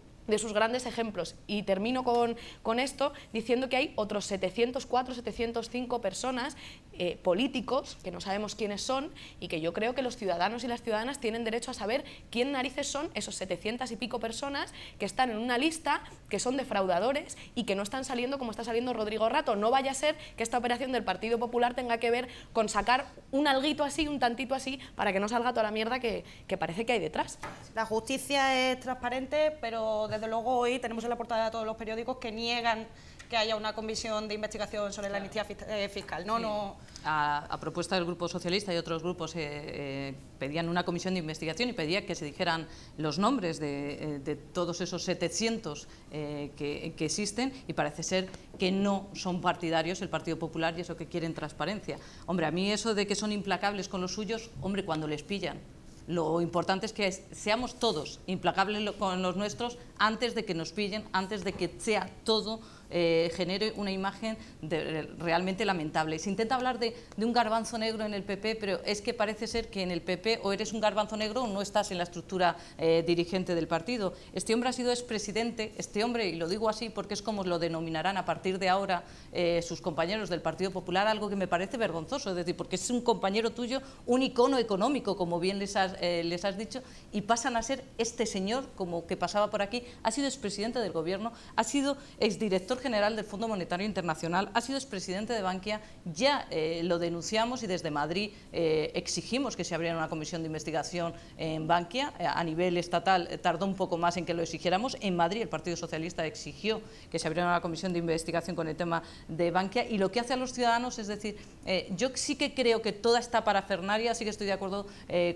grandes ejemplos. Y termino con esto diciendo que hay otros 704, 705 personas, políticos, que no sabemos quiénes son, y que yo creo que los ciudadanos y las ciudadanas tienen derecho a saber quién narices son esos 700 y pico personas que están en una lista, que son defraudadores y que no están saliendo como está saliendo Rodrigo Rato. No vaya a ser que esta operación del Partido Popular tenga que ver con sacar un alguito así, un tantito así, para que no salga toda la mierda que parece que hay detrás. La justicia es transparente, pero desde luego hoy tenemos en la portada de todos los periódicos que niegan que haya una comisión de investigación sobre la amnistía fiscal. No, sí. no. A propuesta del Grupo Socialista y otros grupos pedían una comisión de investigación y pedía que se dijeran los nombres de todos esos 700 que existen, y parece ser que no son partidarios el Partido Popular y eso que quieren transparencia. Hombre, a mí eso de que son implacables con los suyos, hombre, cuando les pillan. Lo importante es que seamos todos implacables con los nuestros antes de que nos pillen, antes de que sea todo genere una imagen realmente lamentable. Se intenta hablar de un garbanzo negro en el PP, pero es que parece ser que en el PP o eres un garbanzo negro o no estás en la estructura dirigente del partido. Este hombre ha sido expresidente, este hombre, y lo digo así porque es como lo denominarán a partir de ahora sus compañeros del Partido Popular, algo que me parece vergonzoso, es decir, porque es un compañero tuyo, un icono económico, como bien les has dicho, y pasan a ser este señor, como que pasaba por aquí, ha sido expresidente del gobierno, ha sido exdirector general del Fondo Monetario Internacional, ha sido expresidente de Bankia. Ya lo denunciamos y desde Madrid exigimos que se abriera una comisión de investigación en Bankia. A nivel estatal tardó un poco más en que lo exigiéramos. En Madrid el Partido Socialista exigió que se abriera una comisión de investigación con el tema de Bankia, y lo que hace a los ciudadanos es decir, yo sí que creo que toda esta parafernalia, sí que estoy de acuerdo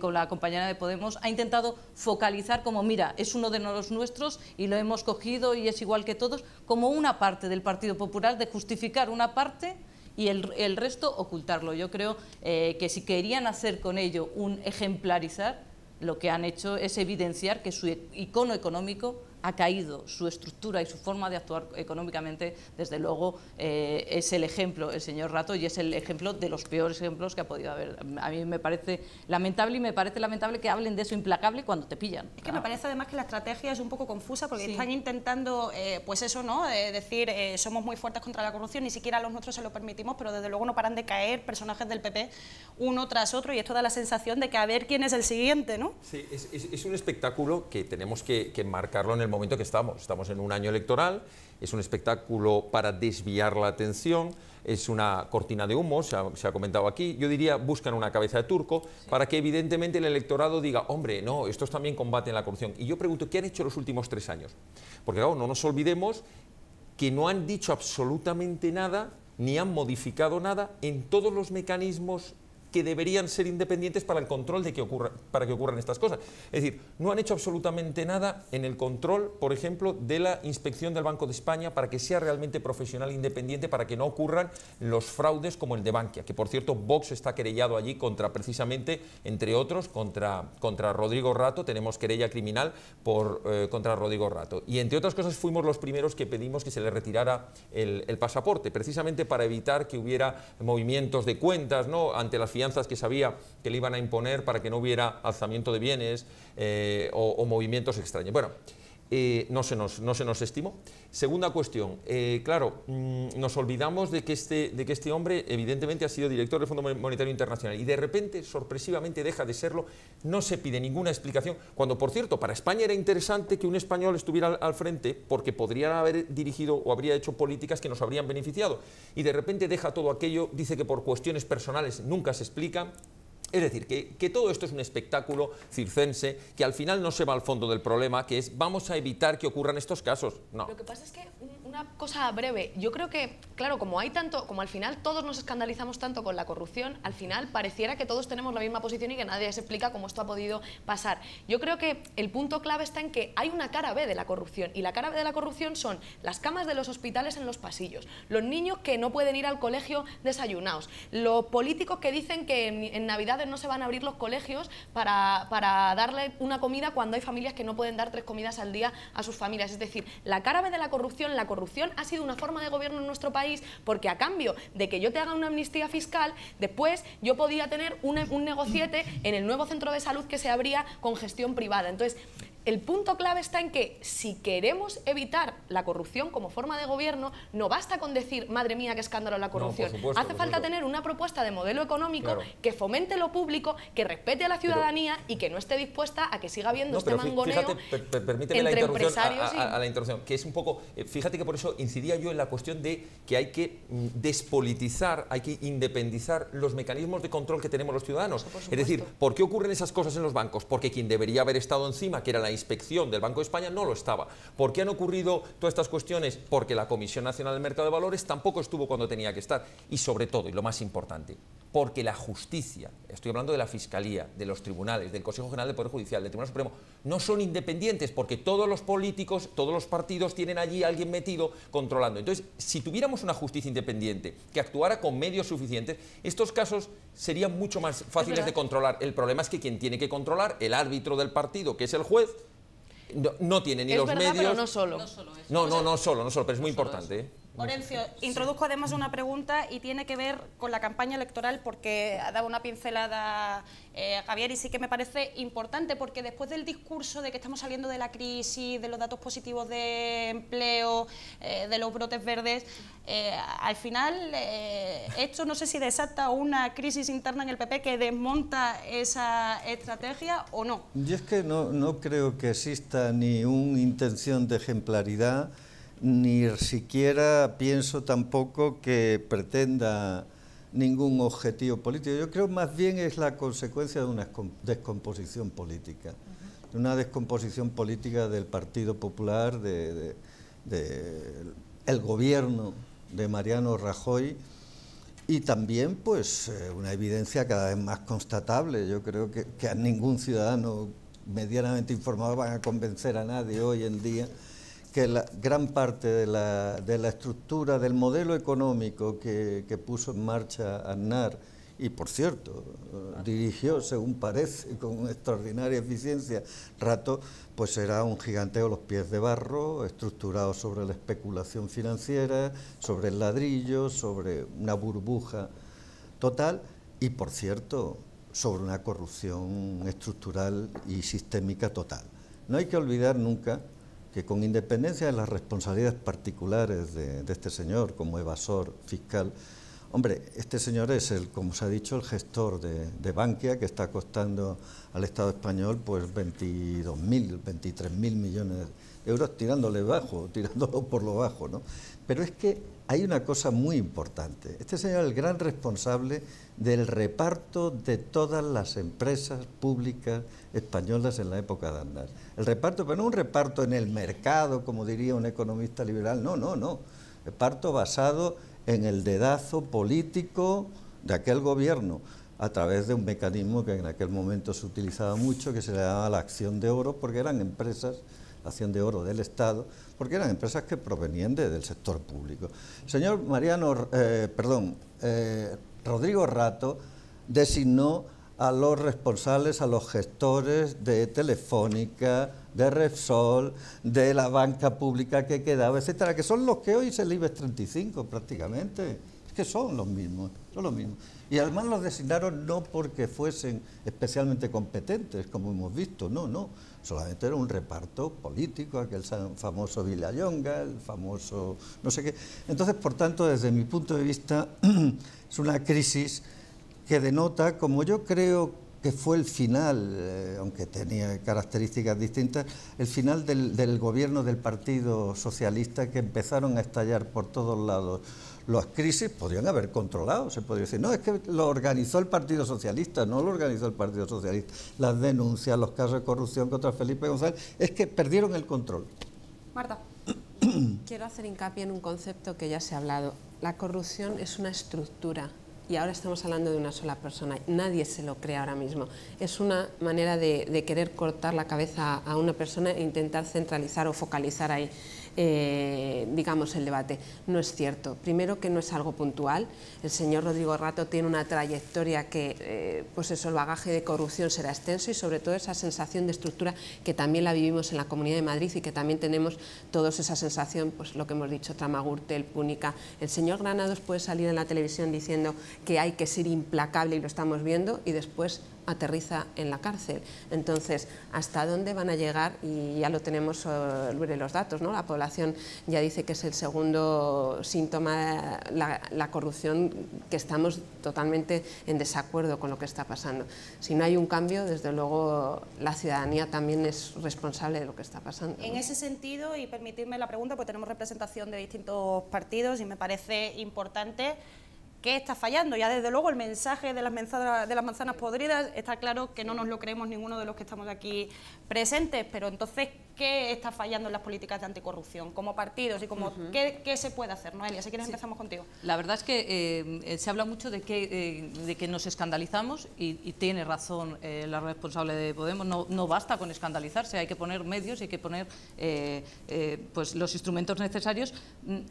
con la compañera de Podemos, ha intentado focalizar como, mira, es uno de los nuestros y lo hemos cogido y es igual que todos, como una parte del Partido Popular, de justificar una parte y el resto ocultarlo. Yo creo que si querían hacer con ello un ejemplarizar, lo que han hecho es evidenciar que su icono económico ha caído, su estructura y su forma de actuar económicamente, desde luego, es el ejemplo, el señor Rato, y es el ejemplo de los peores ejemplos que ha podido haber. A mí me parece lamentable, y me parece lamentable que hablen de eso implacable cuando te pillan. Es que me parece además que la estrategia es un poco confusa, porque sí. Están intentando, pues eso, ¿no? Decir, somos muy fuertes contra la corrupción, ni siquiera a los nuestros se lo permitimos, pero desde luego no paran de caer personajes del PP uno tras otro, y esto da la sensación de que a ver quién es el siguiente, ¿no? Sí, es un espectáculo que tenemos que marcarlo en el momento que estamos en un año electoral. Es un espectáculo para desviar la atención, es una cortina de humo, se ha comentado aquí. Yo diría, buscan una cabeza de turco, sí, para que evidentemente el electorado diga, hombre, no, estos también combaten la corrupción. Y yo pregunto, ¿qué han hecho los últimos 3 años? Porque claro, no nos olvidemos que no han dicho absolutamente nada, ni han modificado nada en todos los mecanismos que deberían ser independientes para el control para que ocurran estas cosas. Es decir, no han hecho absolutamente nada en el control, por ejemplo, de la inspección del Banco de España, para que sea realmente profesional e independiente, para que no ocurran los fraudes como el de Bankia, que por cierto Vox está querellado allí precisamente, entre otros, contra Rodrigo Rato. Tenemos querella criminal contra Rodrigo Rato. Y entre otras cosas fuimos los primeros que pedimos que se le retirara el pasaporte, precisamente para evitar que hubiera movimientos de cuentas, ¿no?, ante las fianzas que sabía que le iban a imponer, para que no hubiera alzamiento de bienes o movimientos extraños. Bueno, no se nos estimó. Segunda cuestión, claro, nos olvidamos de que este hombre evidentemente ha sido director del Fondo Monetario Internacional y de repente, sorpresivamente, deja de serlo. No se pide ninguna explicación, cuando, por cierto, para España era interesante que un español estuviera al frente, porque podría haber dirigido o habría hecho políticas que nos habrían beneficiado. Y de repente deja todo aquello, dice que por cuestiones personales nunca se explica. Es decir, que todo esto es un espectáculo circense que al final no se va al fondo del problema, que es vamos a evitar que ocurran estos casos. No. Lo que pasa es que una cosa breve, yo creo que, claro, como hay tanto, como al final todos nos escandalizamos tanto con la corrupción, al final pareciera que todos tenemos la misma posición y que nadie se explica cómo esto ha podido pasar. Yo creo que el punto clave está en que hay una cara B de la corrupción, y la cara B de la corrupción son las camas de los hospitales en los pasillos, los niños que no pueden ir al colegio desayunados, los políticos que dicen que en Navidades no se van a abrir los colegios para darle una comida cuando hay familias que no pueden dar 3 comidas al día a sus familias. Es decir, la cara B de la corrupción ha sido una forma de gobierno en nuestro país, porque a cambio de que yo te haga una amnistía fiscal, después yo podía tener un negociete en el nuevo centro de salud que se abría con gestión privada. Entonces, el punto clave está en que si queremos evitar la corrupción como forma de gobierno, no basta con decir, madre mía, qué escándalo la corrupción. No, por supuesto, hace falta tener una propuesta de modelo económico, claro, que fomente lo público, que respete a la ciudadanía y que no esté dispuesta a que siga habiendo este mangoneo. Fíjate, permíteme entre la interrupción empresarios a la interrupción, que es un poco, fíjate que por eso incidía yo en la cuestión de que hay que despolitizar, hay que independizar los mecanismos de control que tenemos los ciudadanos. Es decir, ¿por qué ocurren esas cosas en los bancos? Porque quien debería haber estado encima, que era la inspección del Banco de España, no lo estaba. ¿Por qué han ocurrido todas estas cuestiones? Porque la Comisión Nacional del Mercado de Valores tampoco estuvo cuando tenía que estar. Y sobre todo, y lo más importante, porque la justicia, estoy hablando de la Fiscalía, de los tribunales, del Consejo General del Poder Judicial, del Tribunal Supremo, no son independientes, porque todos los políticos, todos los partidos tienen allí a alguien metido controlando. Entonces, si tuviéramos una justicia independiente que actuara con medios suficientes, estos casos serían mucho más fáciles de controlar. El problema es que quien tiene que controlar, el árbitro del partido, que es el juez, no tiene ni los medios. Pero no solo. No solo, pero es muy importante. Orencio, introduzco además una pregunta y tiene que ver con la campaña electoral, porque ha dado una pincelada Javier, y sí que me parece importante, porque después del discurso de que estamos saliendo de la crisis, de los datos positivos de empleo, de los brotes verdes, al final esto no sé si desata una crisis interna en el PP que desmonta esa estrategia o no. Yo es que no creo que exista ni una intención de ejemplaridad, ni siquiera pienso tampoco que pretenda ningún objetivo político. Yo creo más bien es la consecuencia de una descomposición política, de una descomposición política del Partido Popular, del gobierno de Mariano Rajoy, y también pues una evidencia cada vez más constatable. Yo creo que a ningún ciudadano medianamente informado van a convencer a nadie hoy en día que la gran parte de la estructura del modelo económico que puso en marcha Aznar, y por cierto, dirigió, según parece, con extraordinaria eficiencia, Rato, pues era un giganteo a los pies de barro, estructurado sobre la especulación financiera, sobre el ladrillo, sobre una burbuja total, y por cierto, sobre una corrupción estructural y sistémica total. No hay que olvidar nunca que, con independencia de las responsabilidades particulares de este señor como evasor fiscal, hombre, este señor es, como se ha dicho, el gestor de Bankia, que está costando al Estado español pues 22.000, 23.000 millones de euros, tirándolo por lo bajo, ¿no? Pero es que hay una cosa muy importante. Este señor es el gran responsable del reparto de todas las empresas públicas españolas en la época de Aznar. El reparto, pero no un reparto en el mercado, como diría un economista liberal, no. Reparto basado en el dedazo político de aquel gobierno, a través de un mecanismo que en aquel momento se utilizaba mucho, que se le llamaba la acción de oro, porque eran empresas, la acción de oro del Estado, porque eran empresas que provenían del sector público. El señor Rodrigo Rato designó a los responsables, a los gestores de Telefónica, de Repsol, de la banca pública que quedaba, etcétera, que son los que hoy es el IBEX 35 prácticamente. Es que son los mismos. Y además los designaron no porque fuesen especialmente competentes, como hemos visto, no. Solamente era un reparto político, aquel famoso Villayonga, el famoso no sé qué. Entonces, por tanto, desde mi punto de vista, es una crisis que denota, como yo creo que fue el final, aunque tenía características distintas, el final del gobierno del Partido Socialista, que empezaron a estallar por todos lados las crisis podrían haber controlado. Se podría decir, no, es que lo organizó el Partido Socialista, no lo organizó el Partido Socialista. Las denuncias, los casos de corrupción contra Felipe González, es que perdieron el control. Marta. Quiero hacer hincapié en un concepto que ya se ha hablado. La corrupción es una estructura. Y ahora estamos hablando de una sola persona, nadie se lo cree ahora mismo. Es una manera de querer cortar la cabeza a una persona e intentar centralizar o focalizar ahí, digamos, el debate. No es cierto. Primero, que no es algo puntual. El señor Rodrigo Rato tiene una trayectoria que, pues eso, el bagaje de corrupción será extenso y sobre todo esa sensación de estructura que también la vivimos en la Comunidad de Madrid y que también tenemos todos esa sensación, pues lo que hemos dicho, Tramagürtel, Púnica. El señor Granados puede salir en la televisión diciendo que hay que ser implacable y lo estamos viendo y después aterriza en la cárcel. Entonces, ¿hasta dónde van a llegar? Y ya lo tenemos sobre los datos, ¿no? La población ya dice que es el segundo síntoma, la corrupción, que estamos totalmente en desacuerdo con lo que está pasando. Si no hay un cambio, desde luego la ciudadanía también es responsable de lo que está pasando, ¿no? En ese sentido, y permitirme la pregunta, porque tenemos representación de distintos partidos y me parece importante. ¿Qué está fallando? Ya desde luego el mensaje de las manzanas podridas está claro que no nos lo creemos ninguno de los que estamos aquí presentes, pero entonces, ¿qué está fallando en las políticas de anticorrupción como partidos y como ¿qué se puede hacer? Noelia, si quieres empezamos contigo. La verdad es que se habla mucho de que nos escandalizamos y tiene razón la responsable de Podemos, no basta con escandalizarse, hay que poner medios y hay que poner pues los instrumentos necesarios,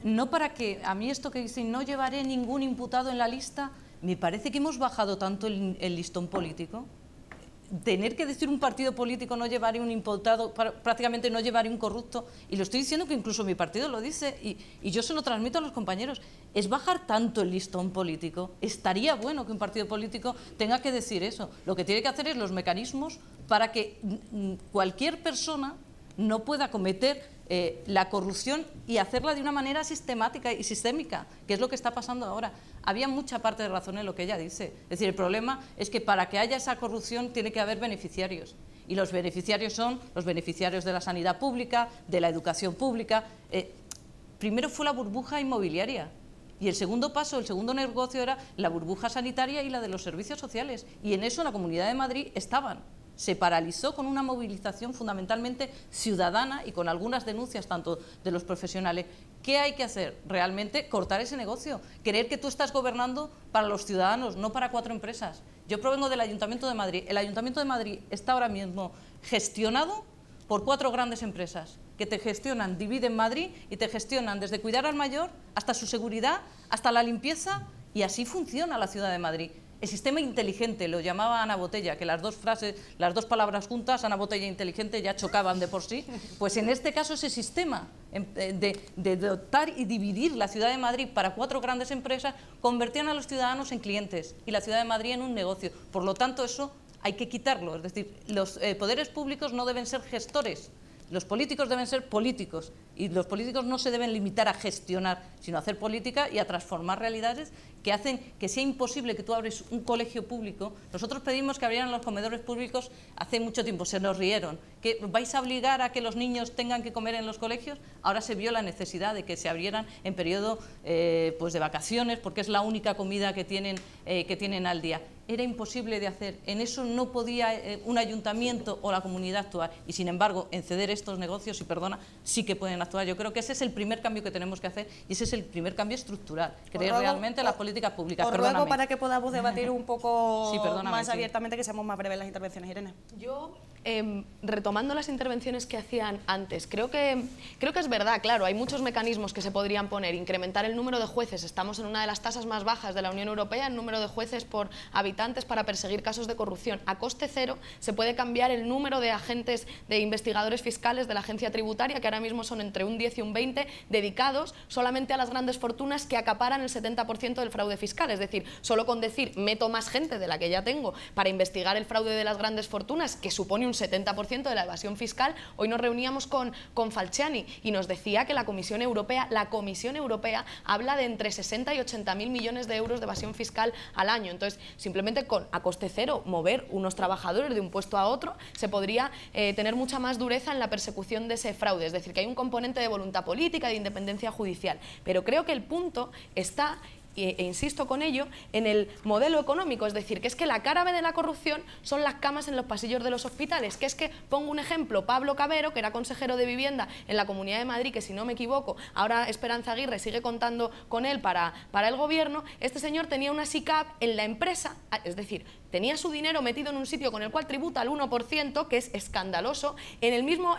no para que, a mí esto que dicen, no llevaré ningún imputado en la lista, me parece que hemos bajado tanto el listón político. Tener que decir un partido político no llevaré un imputado, prácticamente no llevaré un corrupto, y lo estoy diciendo que incluso mi partido lo dice y yo se lo transmito a los compañeros, es bajar tanto el listón político. Estaría bueno que un partido político tenga que decir eso. Lo que tiene que hacer es los mecanismos para que cualquier persona no pueda cometer la corrupción y hacerla de una manera sistemática y sistémica, que es lo que está pasando ahora. Había mucha parte de razón en lo que ella dice. Es decir, el problema es que para que haya esa corrupción tiene que haber beneficiarios. Y los beneficiarios son los beneficiarios de la sanidad pública, de la educación pública. Primero fue la burbuja inmobiliaria. Y el segundo paso, el segundo negocio era la burbuja sanitaria y la de los servicios sociales. Y en eso en la Comunidad de Madrid estaban. Se paralizó con una movilización fundamentalmente ciudadana y con algunas denuncias tanto de los profesionales. ¿Qué hay que hacer? Realmente cortar ese negocio, creer que tú estás gobernando para los ciudadanos, no para 4 empresas. Yo provengo del Ayuntamiento de Madrid. El Ayuntamiento de Madrid está ahora mismo gestionado por 4 grandes empresas que te gestionan, dividen Madrid y te gestionan desde cuidar al mayor hasta su seguridad, hasta la limpieza, y así funciona la ciudad de Madrid. El sistema inteligente, lo llamaba Ana Botella, que las dos palabras juntas, Ana Botella e inteligente, ya chocaban de por sí. Pues en este caso ese sistema de dotar y dividir la ciudad de Madrid para 4 grandes empresas convertían a los ciudadanos en clientes y la ciudad de Madrid en un negocio. Por lo tanto, eso hay que quitarlo. Es decir, los poderes públicos no deben ser gestores. Los políticos deben ser políticos y los políticos no se deben limitar a gestionar, sino a hacer política y a transformar realidades que hacen que sea imposible que tú abres un colegio público. Nosotros pedimos que abrieran los comedores públicos hace mucho tiempo, se nos rieron. ¿Que vais a obligar a que los niños tengan que comer en los colegios? Ahora se vio la necesidad de que se abrieran en periodo pues de vacaciones, porque es la única comida que tienen al día. Era imposible de hacer, en eso no podía un ayuntamiento o la comunidad actuar, y sin embargo en ceder estos negocios, y perdona, sí que pueden actuar. Yo creo que ese es el primer cambio que tenemos que hacer y ese es el primer cambio estructural, creer realmente en las políticas públicas. Os ruego para que podamos debatir un poco más sí. abiertamente, que seamos más breves las intervenciones. Irene. Yo, retomando las intervenciones que hacían antes, creo que es verdad, claro, hay muchos mecanismos que se podrían poner, incrementar el número de jueces, estamos en una de las tasas más bajas de la Unión Europea, el número de jueces por habitantes para perseguir casos de corrupción. A coste cero se puede cambiar el número de agentes, de investigadores fiscales de la agencia tributaria, que ahora mismo son entre un 10 y un 20, dedicados solamente a las grandes fortunas que acaparan el 70% del fraude fiscal. Es decir, solo con decir meto más gente de la que ya tengo para investigar el fraude de las grandes fortunas, que supone un un 70% de la evasión fiscal. Hoy nos reuníamos con Falciani y nos decía que la Comisión Europea habla de entre 60 y 80.000 millones de euros de evasión fiscal al año. Entonces, simplemente a coste cero mover unos trabajadores de un puesto a otro, se podría tener mucha más dureza en la persecución de ese fraude. Es decir, que hay un componente de voluntad política, de independencia judicial. Pero creo que el punto está, e insisto con ello, en el modelo económico, es decir, que es que la cara B de la corrupción son las camas en los pasillos de los hospitales, que es que, pongo un ejemplo, Pablo Cabero, que era consejero de Vivienda en la Comunidad de Madrid, que si no me equivoco, ahora Esperanza Aguirre sigue contando con él para el gobierno, este señor tenía una SICAV en la empresa, es decir, tenía su dinero metido en un sitio con el cual tributa al 1%, que es escandaloso, en el mismo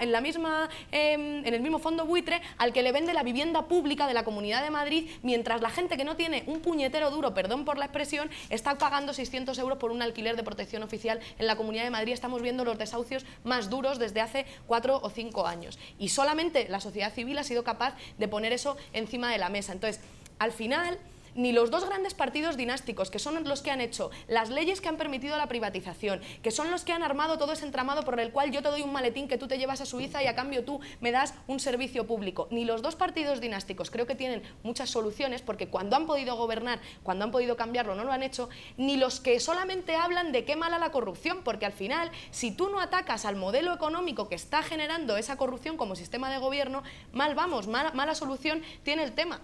fondo buitre al que le vende la vivienda pública de la Comunidad de Madrid, mientras la gente que no tiene un puñetero duro, perdón por la expresión, está pagando 600 euros por un alquiler de protección oficial en la Comunidad de Madrid. Estamos viendo los desahucios más duros desde hace 4 o 5 años. Y solamente la sociedad civil ha sido capaz de poner eso encima de la mesa. Entonces, al final, ni los dos grandes partidos dinásticos, que son los que han hecho las leyes que han permitido la privatización, que son los que han armado todo ese entramado por el cual yo te doy un maletín que tú te llevas a Suiza y a cambio tú me das un servicio público, ni los dos partidos dinásticos creo que tienen muchas soluciones, porque cuando han podido gobernar, cuando han podido cambiarlo, no lo han hecho, ni los que solamente hablan de qué mala la corrupción, porque al final, si tú no atacas al modelo económico que está generando esa corrupción como sistema de gobierno, mal vamos, mala solución tiene el tema.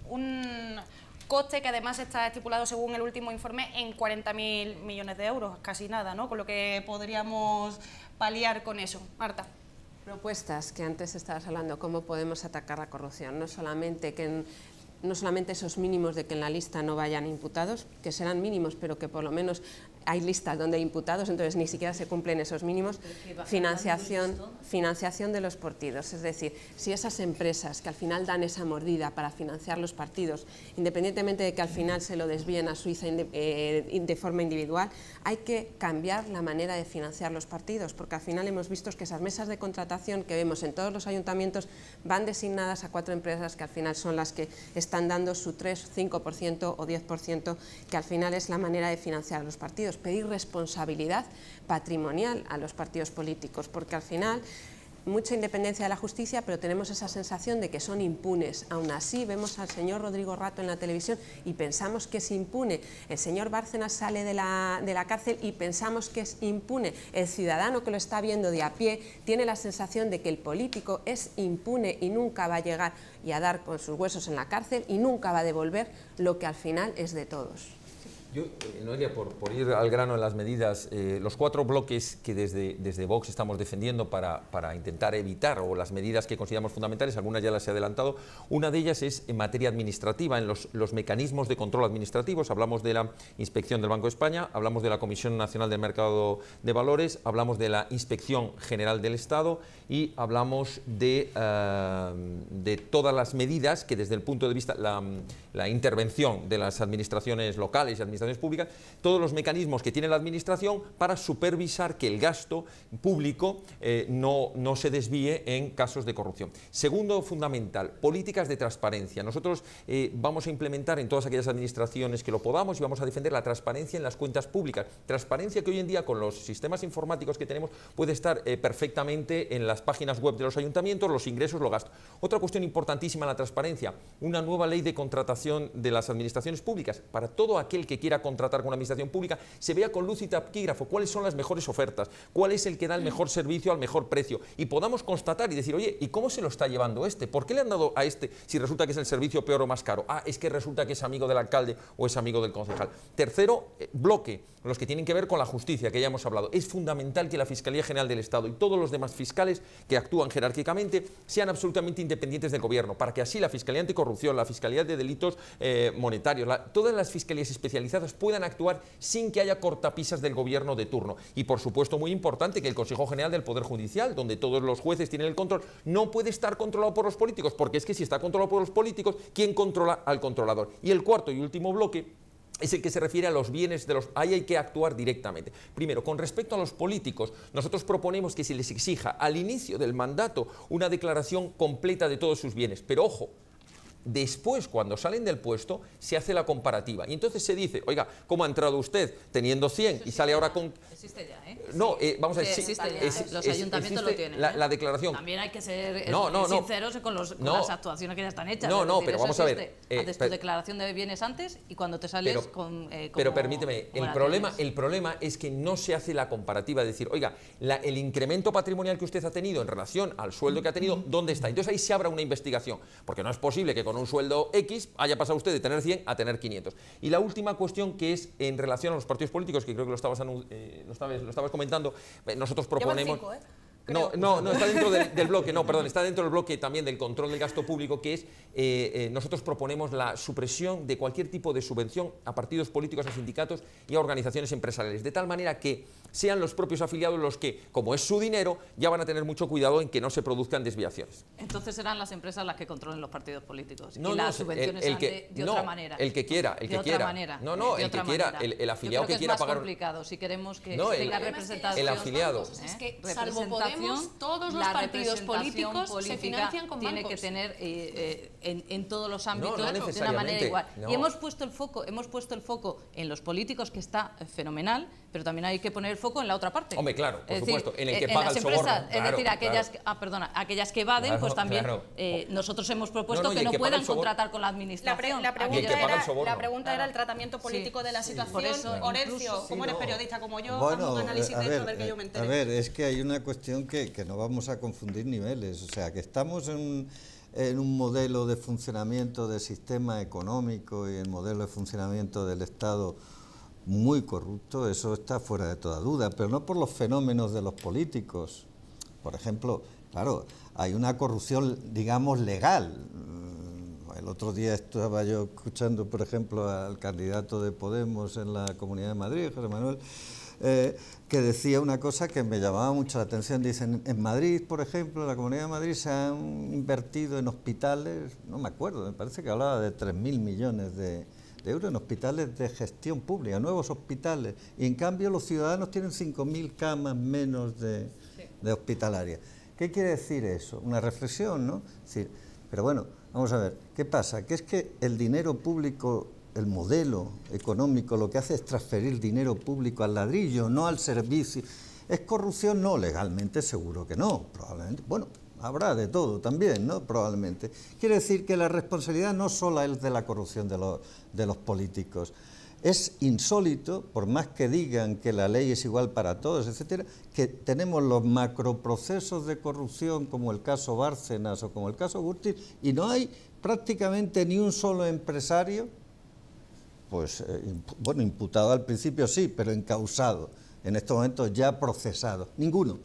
Un coste que además está estipulado, según el último informe, en 40.000 millones de euros, casi nada, ¿no? Con lo que podríamos paliar con eso. Marta. Propuestas que antes estabas hablando, cómo podemos atacar la corrupción, no solamente esos mínimos de que en la lista no vayan imputados, que serán mínimos, pero que por lo menos hay listas donde hay imputados, entonces ni siquiera se cumplen esos mínimos. Financiación de los partidos, es decir, si esas empresas que al final dan esa mordida para financiar los partidos, independientemente de que al final se lo desvíen a Suiza de forma individual, hay que cambiar la manera de financiar los partidos, porque al final hemos visto que esas mesas de contratación que vemos en todos los ayuntamientos van designadas a 4 empresas que al final son las que están dando su 3, 5% o 10%, que al final es la manera de financiar a los partidos. Pedir responsabilidad patrimonial a los partidos políticos, porque al final mucha independencia de la justicia, pero tenemos esa sensación de que son impunes. Aún así, vemos al señor Rodrigo Rato en la televisión y pensamos que es impune. El señor Bárcenas sale de la cárcel y pensamos que es impune. El ciudadano que lo está viendo de a pie tiene la sensación de que el político es impune y nunca va a llegar y a dar con sus huesos en la cárcel y nunca va a devolver lo que al final es de todos. Yo, Noelia, por ir al grano en las medidas, los 4 bloques que desde Vox estamos defendiendo para intentar evitar, o las medidas que consideramos fundamentales, algunas ya las he adelantado, una de ellas es en materia administrativa, en los mecanismos de control administrativos. Hablamos de la Inspección del Banco de España, hablamos de la Comisión Nacional del Mercado de Valores, hablamos de la Inspección General del Estado y hablamos de todas las medidas que desde el punto de vista, la intervención de las administraciones locales y administraciones públicas, todos los mecanismos que tiene la administración para supervisar que el gasto público no se desvíe en casos de corrupción. Segundo fundamental, políticas de transparencia. Nosotros vamos a implementar en todas aquellas administraciones que lo podamos y vamos a defender la transparencia en las cuentas públicas. Transparencia que hoy en día con los sistemas informáticos que tenemos puede estar perfectamente en las páginas web de los ayuntamientos, los ingresos, los gastos. Otra cuestión importantísima, la transparencia, una nueva ley de contratación de las administraciones públicas. Para todo aquel que quiera contratar con una administración pública, se vea con luz y taquígrafo cuáles son las mejores ofertas, cuál es el que da el mejor servicio al mejor precio, y podamos constatar y decir, oye, ¿y cómo se lo está llevando este? ¿Por qué le han dado a este si resulta que es el servicio peor o más caro? Ah, es que resulta que es amigo del alcalde o es amigo del concejal. Tercero bloque, los que tienen que ver con la justicia, que ya hemos hablado. Es fundamental que la Fiscalía General del Estado y todos los demás fiscales que actúan jerárquicamente sean absolutamente independientes del gobierno, para que así la Fiscalía Anticorrupción, la Fiscalía de Delitos Monetarios, todas las fiscalías especializadas puedan actuar sin que haya cortapisas del gobierno de turno. Y por supuesto, muy importante, que el Consejo General del Poder Judicial, donde todos los jueces tienen el control, no puede estar controlado por los políticos, porque es que si está controlado por los políticos, ¿quién controla al controlador? Y el cuarto y último bloque es el que se refiere a los bienes de los... Ahí hay que actuar directamente. Primero, con respecto a los políticos, nosotros proponemos que se les exija al inicio del mandato una declaración completa de todos sus bienes. Pero ojo, Después, cuando salen del puesto, se hace la comparativa. Y entonces se dice, oiga, ¿cómo ha entrado usted teniendo 100 y sale ahora con... Existe ya, ¿eh? No, vamos a ver, existe ya. Los ayuntamientos lo tienen. La declaración. También hay que ser sinceros con las actuaciones que ya están hechas. Pero vamos a ver. Haces tu declaración de bienes antes y cuando te sales pero permíteme, el problema es que no se hace la comparativa de decir, oiga, el incremento patrimonial que usted ha tenido en relación al sueldo que ha tenido, ¿dónde está? Entonces ahí se abra una investigación, porque no es posible que con un sueldo X haya pasado usted de tener 100 a tener 500. Y la última cuestión, que es en relación a los partidos políticos, que creo que lo estabas comentando, nosotros proponemos... No, está dentro del bloque, está dentro del bloque también del control del gasto público, que es, nosotros proponemos la supresión de cualquier tipo de subvención a partidos políticos, a sindicatos y a organizaciones empresariales, de tal manera que sean los propios afiliados los que, como es su dinero, ya van a tener mucho cuidado en que no se produzcan desviaciones. Entonces serán las empresas las que controlen los partidos políticos y las subvenciones serán de otra manera. El que quiera. El que quiera, el afiliado que quiera pagar... Es más complicado si queremos que tenga representación. El afiliado. Es que, salvo Podemos, todos los partidos políticos se financian con tiene bancos. Que tener en todos los ámbitos de una manera igual. Y hemos puesto el foco en los políticos, que está fenomenal, pero también hay que poner el foco en la otra parte. Hombre, claro, por supuesto, en el que paga el soborno. Es decir, aquellas que evaden, pues también nosotros hemos propuesto que no puedan contratar con la administración. La pregunta era el tratamiento político de la situación. Orencio, como eres periodista como yo, haz un análisis de esto, a ver que yo me entere. A ver, es que hay una cuestión que no vamos a confundir niveles, o sea, que estamos en un modelo de funcionamiento del sistema económico y el modelo de funcionamiento del Estado muy corrupto, eso está fuera de toda duda, pero no por los fenómenos de los políticos. Por ejemplo, claro, hay una corrupción, digamos, legal. El otro día estaba yo escuchando, por ejemplo, al candidato de Podemos en la Comunidad de Madrid, José Manuel, que decía una cosa que me llamaba mucho la atención. Dicen, en Madrid, por ejemplo, en la Comunidad de Madrid se han invertido en hospitales, no me acuerdo, me parece que hablaba de 3.000 millones de euros en hospitales de gestión pública, nuevos hospitales, y en cambio los ciudadanos tienen 5.000 camas menos de hospitalarias. ¿Qué quiere decir eso? Una reflexión, ¿no? Es decir, pero bueno, vamos a ver, ¿qué pasa? Que es que el dinero público, el modelo económico, lo que hace es transferir dinero público al ladrillo, no al servicio. ¿Es corrupción? No, legalmente seguro que no, probablemente. Bueno, habrá de todo también, ¿no? Probablemente. Quiere decir que la responsabilidad no solo es de la corrupción de los políticos. Es insólito, por más que digan que la ley es igual para todos, etcétera, que tenemos los macroprocesos de corrupción como el caso Bárcenas o como el caso Gürtel, y no hay prácticamente ni un solo empresario, pues, bueno, imputado al principio sí, pero encausado, en estos momentos ya procesado, ninguno.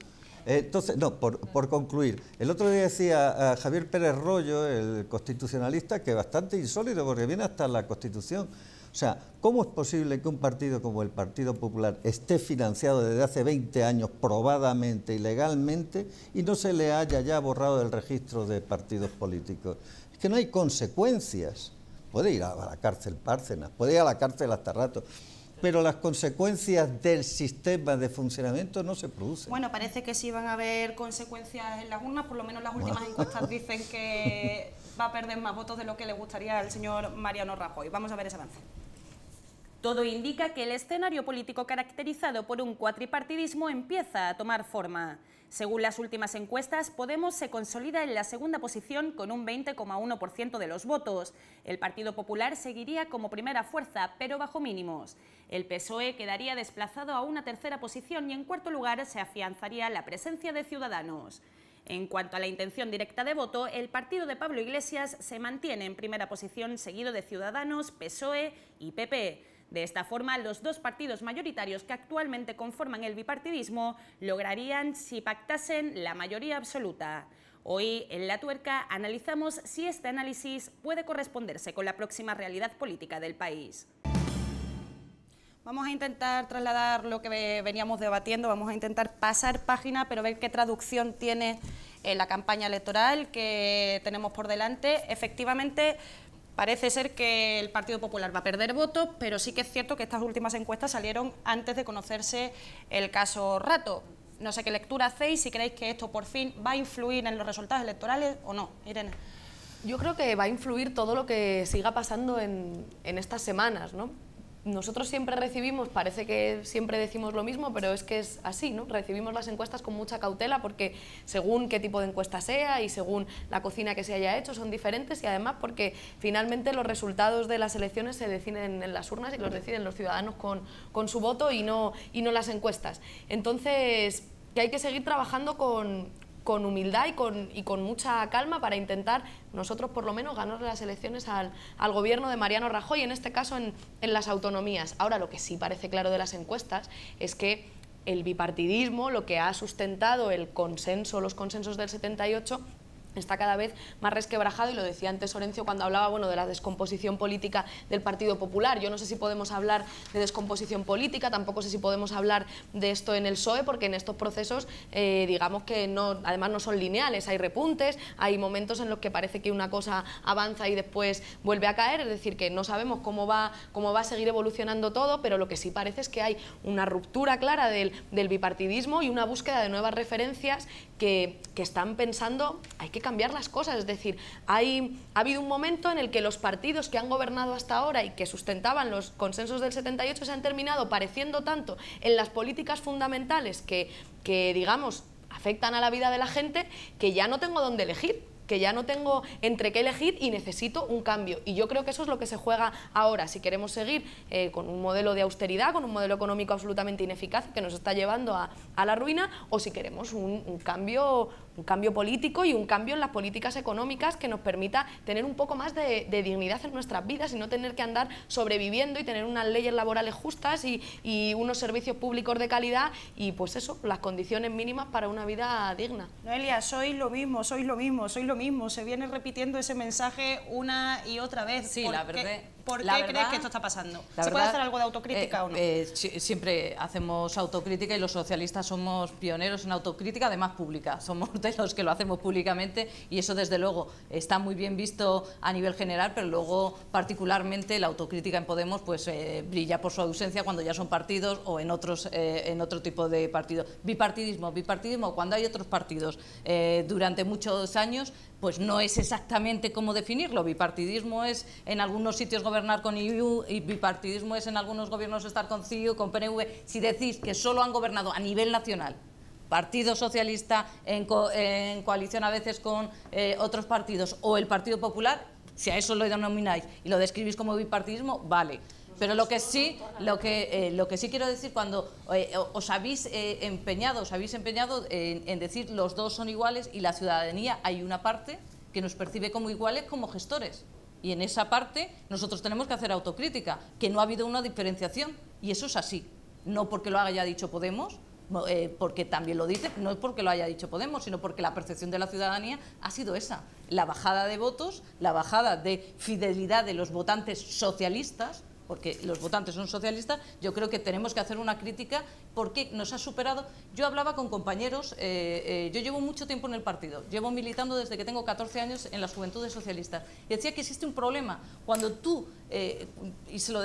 Entonces, no, por concluir, el otro día decía a Javier Pérez Royo, el constitucionalista, que es bastante insólito porque viene hasta la Constitución. O sea, ¿cómo es posible que un partido como el Partido Popular esté financiado desde hace 20 años probadamente y legalmente y no se le haya ya borrado del registro de partidos políticos? Es que no hay consecuencias. Puede ir a la cárcel Bárcenas, puede ir a la cárcel hasta rato, pero las consecuencias del sistema de funcionamiento no se producen. Bueno, parece que sí van a haber consecuencias en las urnas, por lo menos las últimas encuestas dicen que va a perder más votos de lo que le gustaría al señor Mariano Rajoy. Vamos a ver ese avance. Todo indica que el escenario político caracterizado por un cuatripartidismo empieza a tomar forma. Según las últimas encuestas, Podemos se consolida en la segunda posición con un 20,1% de los votos. El Partido Popular seguiría como primera fuerza, pero bajo mínimos. El PSOE quedaría desplazado a una tercera posición y en cuarto lugar se afianzaría la presencia de Ciudadanos. En cuanto a la intención directa de voto, el partido de Pablo Iglesias se mantiene en primera posición, seguido de Ciudadanos, PSOE y PP. De esta forma, los dos partidos mayoritarios que actualmente conforman el bipartidismo lograrían, si pactasen, la mayoría absoluta. Hoy, en La Tuerca, analizamos si este análisis puede corresponderse con la próxima realidad política del país. Vamos a intentar trasladar lo que veníamos debatiendo, vamos a intentar pasar página, pero ver qué traducción tiene la campaña electoral que tenemos por delante. Efectivamente, parece ser que el Partido Popular va a perder votos, pero sí que es cierto que estas últimas encuestas salieron antes de conocerse el caso Rato. No sé qué lectura hacéis, si creéis que esto por fin va a influir en los resultados electorales o no. Irene. Yo creo que va a influir todo lo que siga pasando en estas semanas, ¿no? Nosotros siempre recibimos, parece que siempre decimos lo mismo, pero es que es así, ¿no? Recibimos las encuestas con mucha cautela porque según qué tipo de encuesta sea y según la cocina que se haya hecho son diferentes, y además porque finalmente los resultados de las elecciones se deciden en las urnas y los deciden los ciudadanos con su voto y no las encuestas. Entonces, que hay que seguir trabajando con humildad y con mucha calma para intentar, nosotros por lo menos, ganar las elecciones al gobierno de Mariano Rajoy, en este caso en las autonomías. Ahora, lo que sí parece claro de las encuestas es que el bipartidismo, lo que ha sustentado el consenso, los consensos del 78, está cada vez más resquebrajado, y lo decía antes Orencio cuando hablaba, bueno, de la descomposición política del Partido Popular. Yo no sé si podemos hablar de descomposición política, tampoco sé si podemos hablar de esto en el PSOE, porque en estos procesos, digamos que no, además no son lineales, hay repuntes, hay momentos en los que parece que una cosa avanza y después vuelve a caer, es decir, que no sabemos cómo va a seguir evolucionando todo, pero lo que sí parece es que hay una ruptura clara del bipartidismo y una búsqueda de nuevas referencias que están pensando, hay que cambiar las cosas, es decir, ha habido un momento en el que los partidos que han gobernado hasta ahora y que sustentaban los consensos del 78 se han terminado pareciendo tanto en las políticas fundamentales que digamos, afectan a la vida de la gente, que ya no tengo dónde elegir, que ya no tengo entre qué elegir y necesito un cambio. Y yo creo que eso es lo que se juega ahora, si queremos seguir con un modelo de austeridad, con un modelo económico absolutamente ineficaz que nos está llevando a la ruina, o si queremos un cambio político y un cambio en las políticas económicas que nos permita tener un poco más de dignidad en nuestras vidas y no tener que andar sobreviviendo y tener unas leyes laborales justas y unos servicios públicos de calidad y, pues eso, las condiciones mínimas para una vida digna. Noelia, sois lo mismo, sois lo mismo, sois lo mismo. Se viene repitiendo ese mensaje una y otra vez. Sí, la verdad. ¿Por qué crees que esto está pasando? ¿Se puede hacer algo de autocrítica o no? Siempre hacemos autocrítica y los socialistas somos pioneros en autocrítica, además pública. Somos de los que lo hacemos públicamente y eso desde luego está muy bien visto a nivel general, pero luego particularmente la autocrítica en Podemos pues brilla por su ausencia cuando ya son partidos o en otro tipo de partidos. Bipartidismo, cuando hay otros partidos durante muchos años, pues no es exactamente cómo definirlo. Bipartidismo es en algunos sitios gobernar con IU y bipartidismo es en algunos gobiernos estar con CiU, con PNV. Si decís que solo han gobernado a nivel nacional, Partido Socialista en coalición a veces con otros partidos o el Partido Popular, si a eso lo denomináis y lo describís como bipartidismo, vale. Pero lo que sí quiero decir, cuando os habéis empeñado en decir los dos son iguales y la ciudadanía, hay una parte que nos percibe como iguales como gestores. Y en esa parte nosotros tenemos que hacer autocrítica, que no ha habido una diferenciación. Y eso es así. No porque lo haya dicho Podemos, porque también lo dice, no es porque lo haya dicho Podemos, sino porque la percepción de la ciudadanía ha sido esa. La bajada de votos, la bajada de fidelidad de los votantes socialistas, porque los votantes son socialistas, yo creo que tenemos que hacer una crítica porque nos ha superado. Yo hablaba con compañeros, yo llevo mucho tiempo en el partido, llevo militando desde que tengo 14 años en las Juventudes Socialistas, y decía que existe un problema cuando tú, y se lo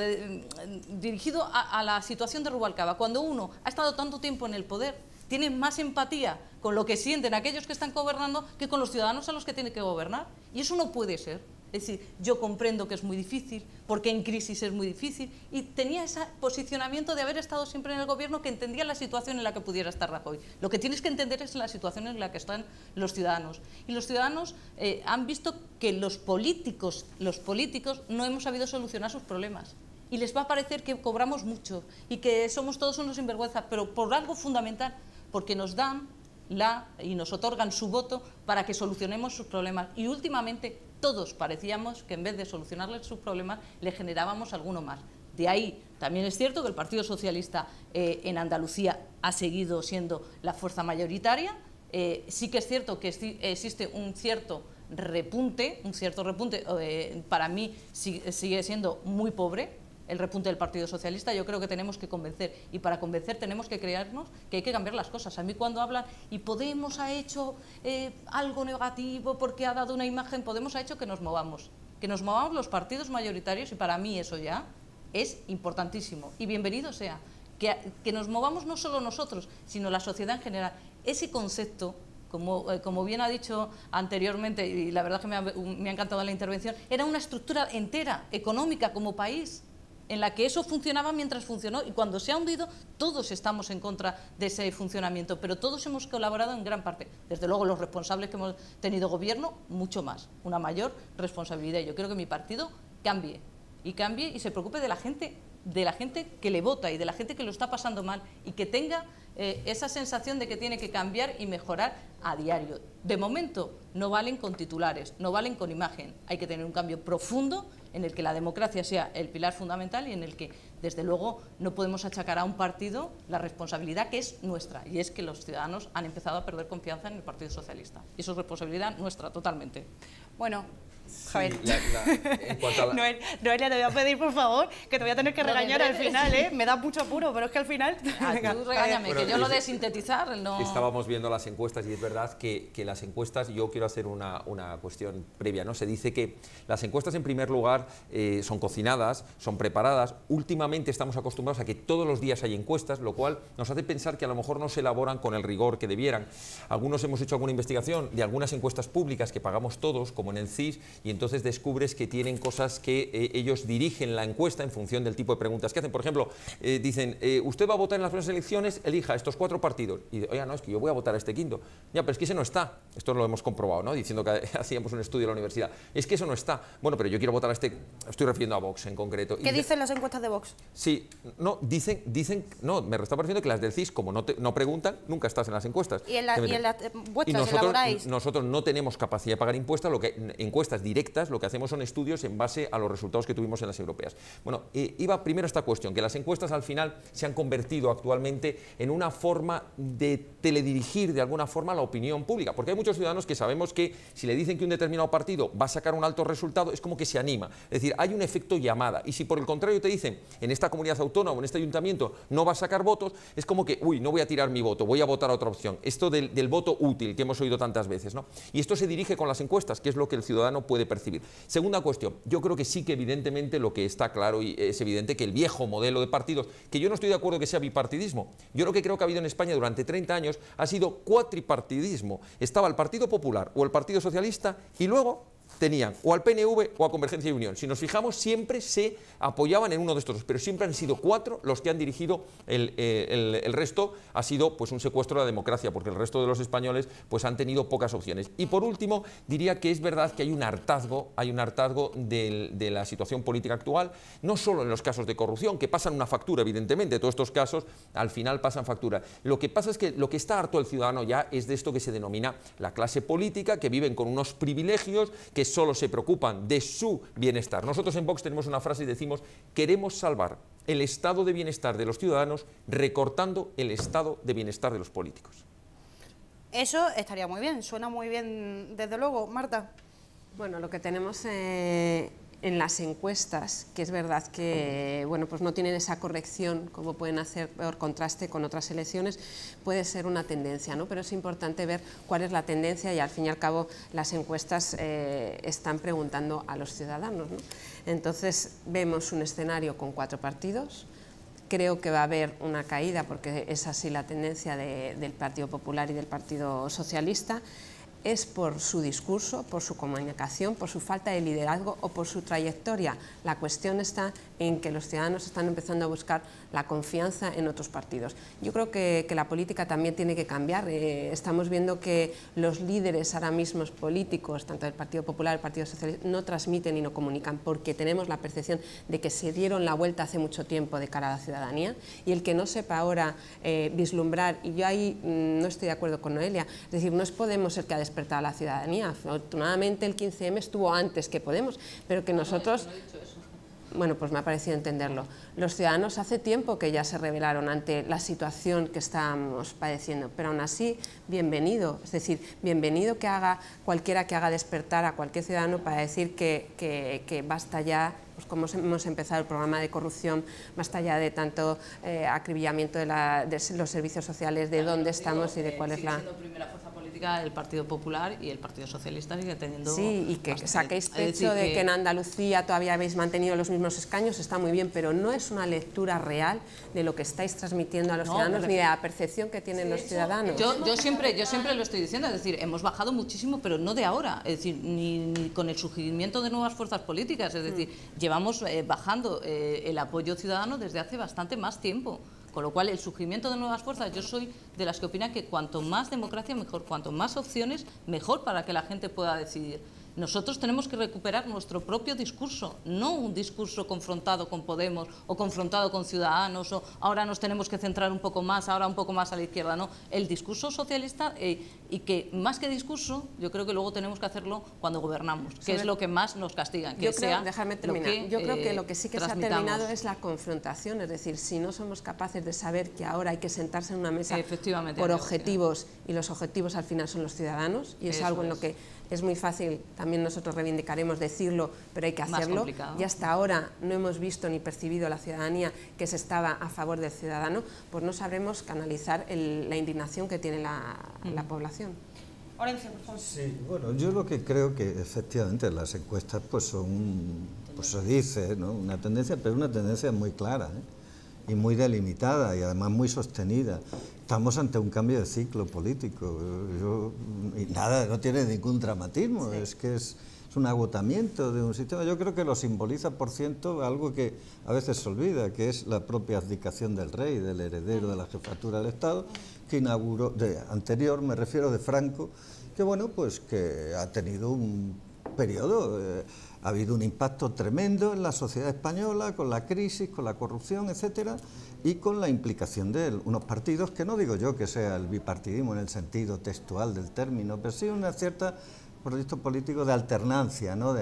dirigido a la situación de Rubalcaba, cuando uno ha estado tanto tiempo en el poder, tiene más empatía con lo que sienten aquellos que están gobernando que con los ciudadanos a los que tiene que gobernar, y eso no puede ser. Es decir, yo comprendo que es muy difícil, porque en crisis es muy difícil, y tenía ese posicionamiento de haber estado siempre en el gobierno, que entendía la situación en la que pudiera estar Rajoy. Lo que tienes que entender es la situación en la que están los ciudadanos. Y los ciudadanos han visto que los políticos no hemos sabido solucionar sus problemas. Y les va a parecer que cobramos mucho y que somos todos unos sinvergüenzas, pero por algo fundamental, porque nos dan y nos otorgan su voto para que solucionemos sus problemas. Y últimamente todos parecíamos que en vez de solucionarles sus problemas le generábamos alguno más. De ahí también es cierto que el Partido Socialista en Andalucía ha seguido siendo la fuerza mayoritaria. Sí que es cierto que existe un cierto repunte, para mí sigue siendo muy pobre el repunte del Partido Socialista. Yo creo que tenemos que convencer, y para convencer tenemos que creernos que hay que cambiar las cosas. A mí cuando hablan, y Podemos ha hecho algo negativo porque ha dado una imagen, Podemos ha hecho que nos movamos los partidos mayoritarios, y para mí eso ya es importantísimo, y bienvenido sea, que nos movamos no solo nosotros, sino la sociedad en general. Ese concepto Como bien ha dicho anteriormente, y la verdad que me ha encantado la intervención, era una estructura entera, económica, como país, en la que eso funcionaba mientras funcionó, y cuando se ha hundido todos estamos en contra de ese funcionamiento, pero todos hemos colaborado en gran parte. Desde luego los responsables que hemos tenido gobierno, mucho más, una mayor responsabilidad. Yo creo que mi partido cambie y se preocupe de la gente que le vota y de la gente que lo está pasando mal, y que tenga esa sensación de que tiene que cambiar y mejorar a diario. De momento no valen con titulares, no valen con imagen, hay que tener un cambio profundo en el que la democracia sea el pilar fundamental y en el que, desde luego, no podemos achacar a un partido la responsabilidad que es nuestra, y es que los ciudadanos han empezado a perder confianza en el Partido Socialista. Y eso es responsabilidad nuestra, totalmente. Bueno, Javier. En cuanto a Noelia, te voy a pedir, por favor, que te voy a tener que regañar al final, ¿eh? Me da mucho apuro, pero es que al final... Tú regáñame, que yo lo de sintetizar no... Estábamos viendo las encuestas y es verdad que las encuestas, yo quiero hacer una cuestión previa, ¿no? Se dice que las encuestas, en primer lugar, son cocinadas, son preparadas. Últimamente estamos acostumbrados a que todos los días hay encuestas, lo cual nos hace pensar que a lo mejor no se elaboran con el rigor que debieran. Algunos hemos hecho alguna investigación de algunas encuestas públicas que pagamos todos, como en el CIS, y entonces descubres que tienen cosas que ellos dirigen la encuesta en función del tipo de preguntas que hacen. Por ejemplo, dicen, usted va a votar en las próximas elecciones, elija estos 4 partidos. Y dice, oiga, no, es que yo voy a votar a este quinto. Ya, pero es que ese no está. Esto lo hemos comprobado, ¿no? Diciendo que hacíamos un estudio en la universidad. Es que eso no está. Bueno, pero yo quiero votar a este, estoy refiriendo a Vox en concreto. ¿Qué dicen las encuestas de Vox? Sí, no, dicen, no, me está pareciendo que las del CIS, como no preguntan, nunca estás en las encuestas. ¿Y en las vuestras elaboráis? Nosotros no tenemos capacidad de pagar impuestos, encuestas directas, lo que hacemos son estudios en base a los resultados que tuvimos en las europeas. Bueno, iba primero a esta cuestión, que las encuestas al final se han convertido actualmente en una forma de teledirigir de alguna forma la opinión pública, porque hay muchos ciudadanos que sabemos que si le dicen que un determinado partido va a sacar un alto resultado, es como que se anima. Es decir, hay un efecto llamada, y si por el contrario te dicen, en esta comunidad autónoma o en este ayuntamiento no va a sacar votos, es como que, uy, no voy a tirar mi voto, voy a votar a otra opción. Esto del voto útil que hemos oído tantas veces, ¿no? Y esto se dirige con las encuestas, que es lo que el ciudadano puede percibir. Segunda cuestión, yo creo que sí que evidentemente lo que está claro y es evidente que el viejo modelo de partidos, que yo no estoy de acuerdo que sea bipartidismo, yo lo que creo que ha habido en España durante 30 años ha sido cuatripartidismo. Estaba el Partido Popular o el Partido Socialista y luego tenían o al PNV o a Convergencia y Unión. Si nos fijamos, siempre se apoyaban en uno de estos dos, pero siempre han sido 4 los que han dirigido el resto. Ha sido pues un secuestro de la democracia, porque el resto de los españoles pues han tenido pocas opciones. Y por último, diría que es verdad que hay un hartazgo de la situación política actual, no solo en los casos de corrupción, que pasan una factura, evidentemente, todos estos casos al final pasan factura. Lo que pasa es que lo que está harto el ciudadano ya es de esto que se denomina la clase política, que viven con unos privilegios, que solo se preocupan de su bienestar. Nosotros en Vox tenemos una frase y decimos, queremos salvar el estado de bienestar de los ciudadanos recortando el estado de bienestar de los políticos. Eso estaría muy bien, suena muy bien, desde luego. Marta. Bueno, lo que tenemos en las encuestas, que es verdad que bueno, pues no tienen esa corrección como pueden hacer por contraste con otras elecciones, puede ser una tendencia, ¿no? Pero es importante ver cuál es la tendencia y al fin y al cabo las encuestas están preguntando a los ciudadanos, ¿no? Entonces vemos un escenario con 4 partidos. Creo que va a haber una caída porque es así la tendencia del Partido Popular y del Partido Socialista. Es por su discurso, por su comunicación, por su falta de liderazgo o por su trayectoria. La cuestión está en que los ciudadanos están empezando a buscar la confianza en otros partidos. Yo creo que la política también tiene que cambiar. Estamos viendo que los líderes ahora mismos políticos, tanto del Partido Popular como del Partido Socialista, no transmiten y no comunican porque tenemos la percepción de que se dieron la vuelta hace mucho tiempo de cara a la ciudadanía, y el que no sepa ahora vislumbrar, y yo ahí no estoy de acuerdo con Noelia, es decir, no es Podemos el que ha despertado a la ciudadanía. Afortunadamente el 15M estuvo antes que Podemos, pero que nosotros... Bueno, pues me ha parecido entenderlo. Los ciudadanos hace tiempo que ya se rebelaron ante la situación que estábamos padeciendo, pero aún así, bienvenido. Es decir, bienvenido que haga cualquiera que haga despertar a cualquier ciudadano para decir que basta ya, pues como hemos empezado el programa de corrupción, basta ya de tanto acribillamiento de los servicios sociales, de dónde estamos y de cuál es la... política el Partido Popular y el Partido Socialista sigue teniendo... Sí, y que saquéis pecho de que en Andalucía todavía habéis mantenido los mismos escaños, está muy bien, pero no es una lectura real de lo que estáis transmitiendo a los ciudadanos, ni de la percepción que tienen los ciudadanos. Yo siempre lo estoy diciendo, es decir, hemos bajado muchísimo, pero no de ahora, es decir, ni con el surgimiento de nuevas fuerzas políticas, es decir, llevamos bajando el apoyo ciudadano desde hace bastante más tiempo. Con lo cual, el surgimiento de nuevas fuerzas, yo soy de las que opinan que cuanto más democracia, mejor. Cuanto más opciones, mejor para que la gente pueda decidir. Nosotros tenemos que recuperar nuestro propio discurso, no un discurso confrontado con Podemos o confrontado con Ciudadanos, o ahora nos tenemos que centrar un poco más, ahora un poco más a la izquierda, no. El discurso socialista, y que más que discurso, yo creo que luego tenemos que hacerlo cuando gobernamos, que es lo que más nos castigan. Que déjame terminar. Yo creo que lo que sí que se ha terminado es la confrontación, es decir, si no somos capaces de saber que ahora hay que sentarse en una mesa por objetivos, y los objetivos al final son los ciudadanos, y es algo en lo que es muy fácil, también nosotros reivindicaremos decirlo, pero hay que hacerlo. Y hasta ahora no hemos visto ni percibido la ciudadanía que se estaba a favor del ciudadano, pues no sabremos canalizar la indignación que tiene la población. Orencio, por favor. Sí, bueno, yo lo que creo que efectivamente las encuestas pues son, pues se dice, ¿no?, una tendencia, pero una tendencia muy clara, y muy delimitada y además muy sostenida. Estamos ante un cambio de ciclo político y nada, no tiene ningún dramatismo, es que es un agotamiento de un sistema. Yo creo que lo simboliza, por cierto, algo que a veces se olvida, que es la propia abdicación del rey, del heredero de la jefatura del Estado, que inauguró, anterior, me refiero, de Franco, que bueno, pues que ha tenido un periodo, ha habido un impacto tremendo en la sociedad española, con la crisis, con la corrupción, etcétera, y con la implicación de unos partidos, que no digo yo que sea el bipartidismo en el sentido textual del término, pero sí una cierta proyecto político de alternancia, ¿no?,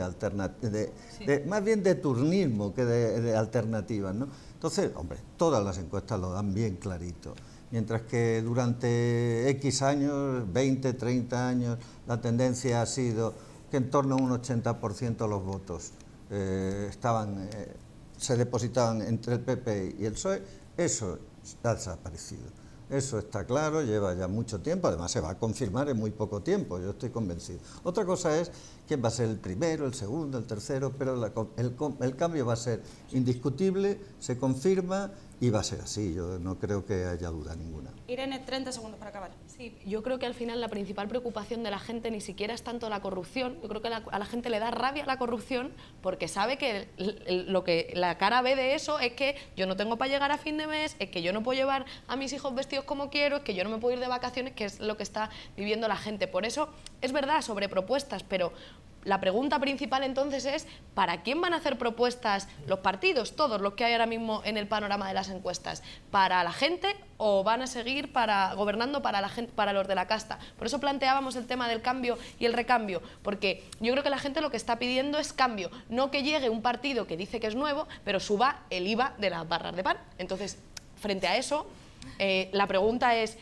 más bien de turnismo que de alternativas, ¿no? Entonces, hombre, todas las encuestas lo dan bien clarito. Mientras que durante X años, 20, 30 años, la tendencia ha sido que en torno a un 80% los votos se depositaban entre el PP y el PSOE, eso ha desaparecido. Eso está claro, lleva ya mucho tiempo, además se va a confirmar en muy poco tiempo, yo estoy convencido. Otra cosa es quién va a ser el primero, el segundo, el tercero, pero el cambio va a ser indiscutible, se confirma y va a ser así, yo no creo que haya duda ninguna. Irene, 30 segundos para acabar. Sí, yo creo que al final la principal preocupación de la gente ni siquiera es tanto la corrupción, yo creo que a la gente le da rabia la corrupción porque sabe que lo que la cara B de eso es que yo no tengo para llegar a fin de mes, es que yo no puedo llevar a mis hijos vestidos como quiero, es que yo no me puedo ir de vacaciones, que es lo que está viviendo la gente. Por eso es verdad sobre propuestas, pero la pregunta principal entonces es ¿para quién van a hacer propuestas los partidos, todos los que hay ahora mismo en el panorama de las encuestas? ¿Para la gente o van a seguir gobernando para la gente, para los de la casta? Por eso planteábamos el tema del cambio y el recambio, porque yo creo que la gente lo que está pidiendo es cambio, no que llegue un partido que dice que es nuevo, pero suba el IVA de las barras de pan. Entonces, frente a eso, la pregunta es: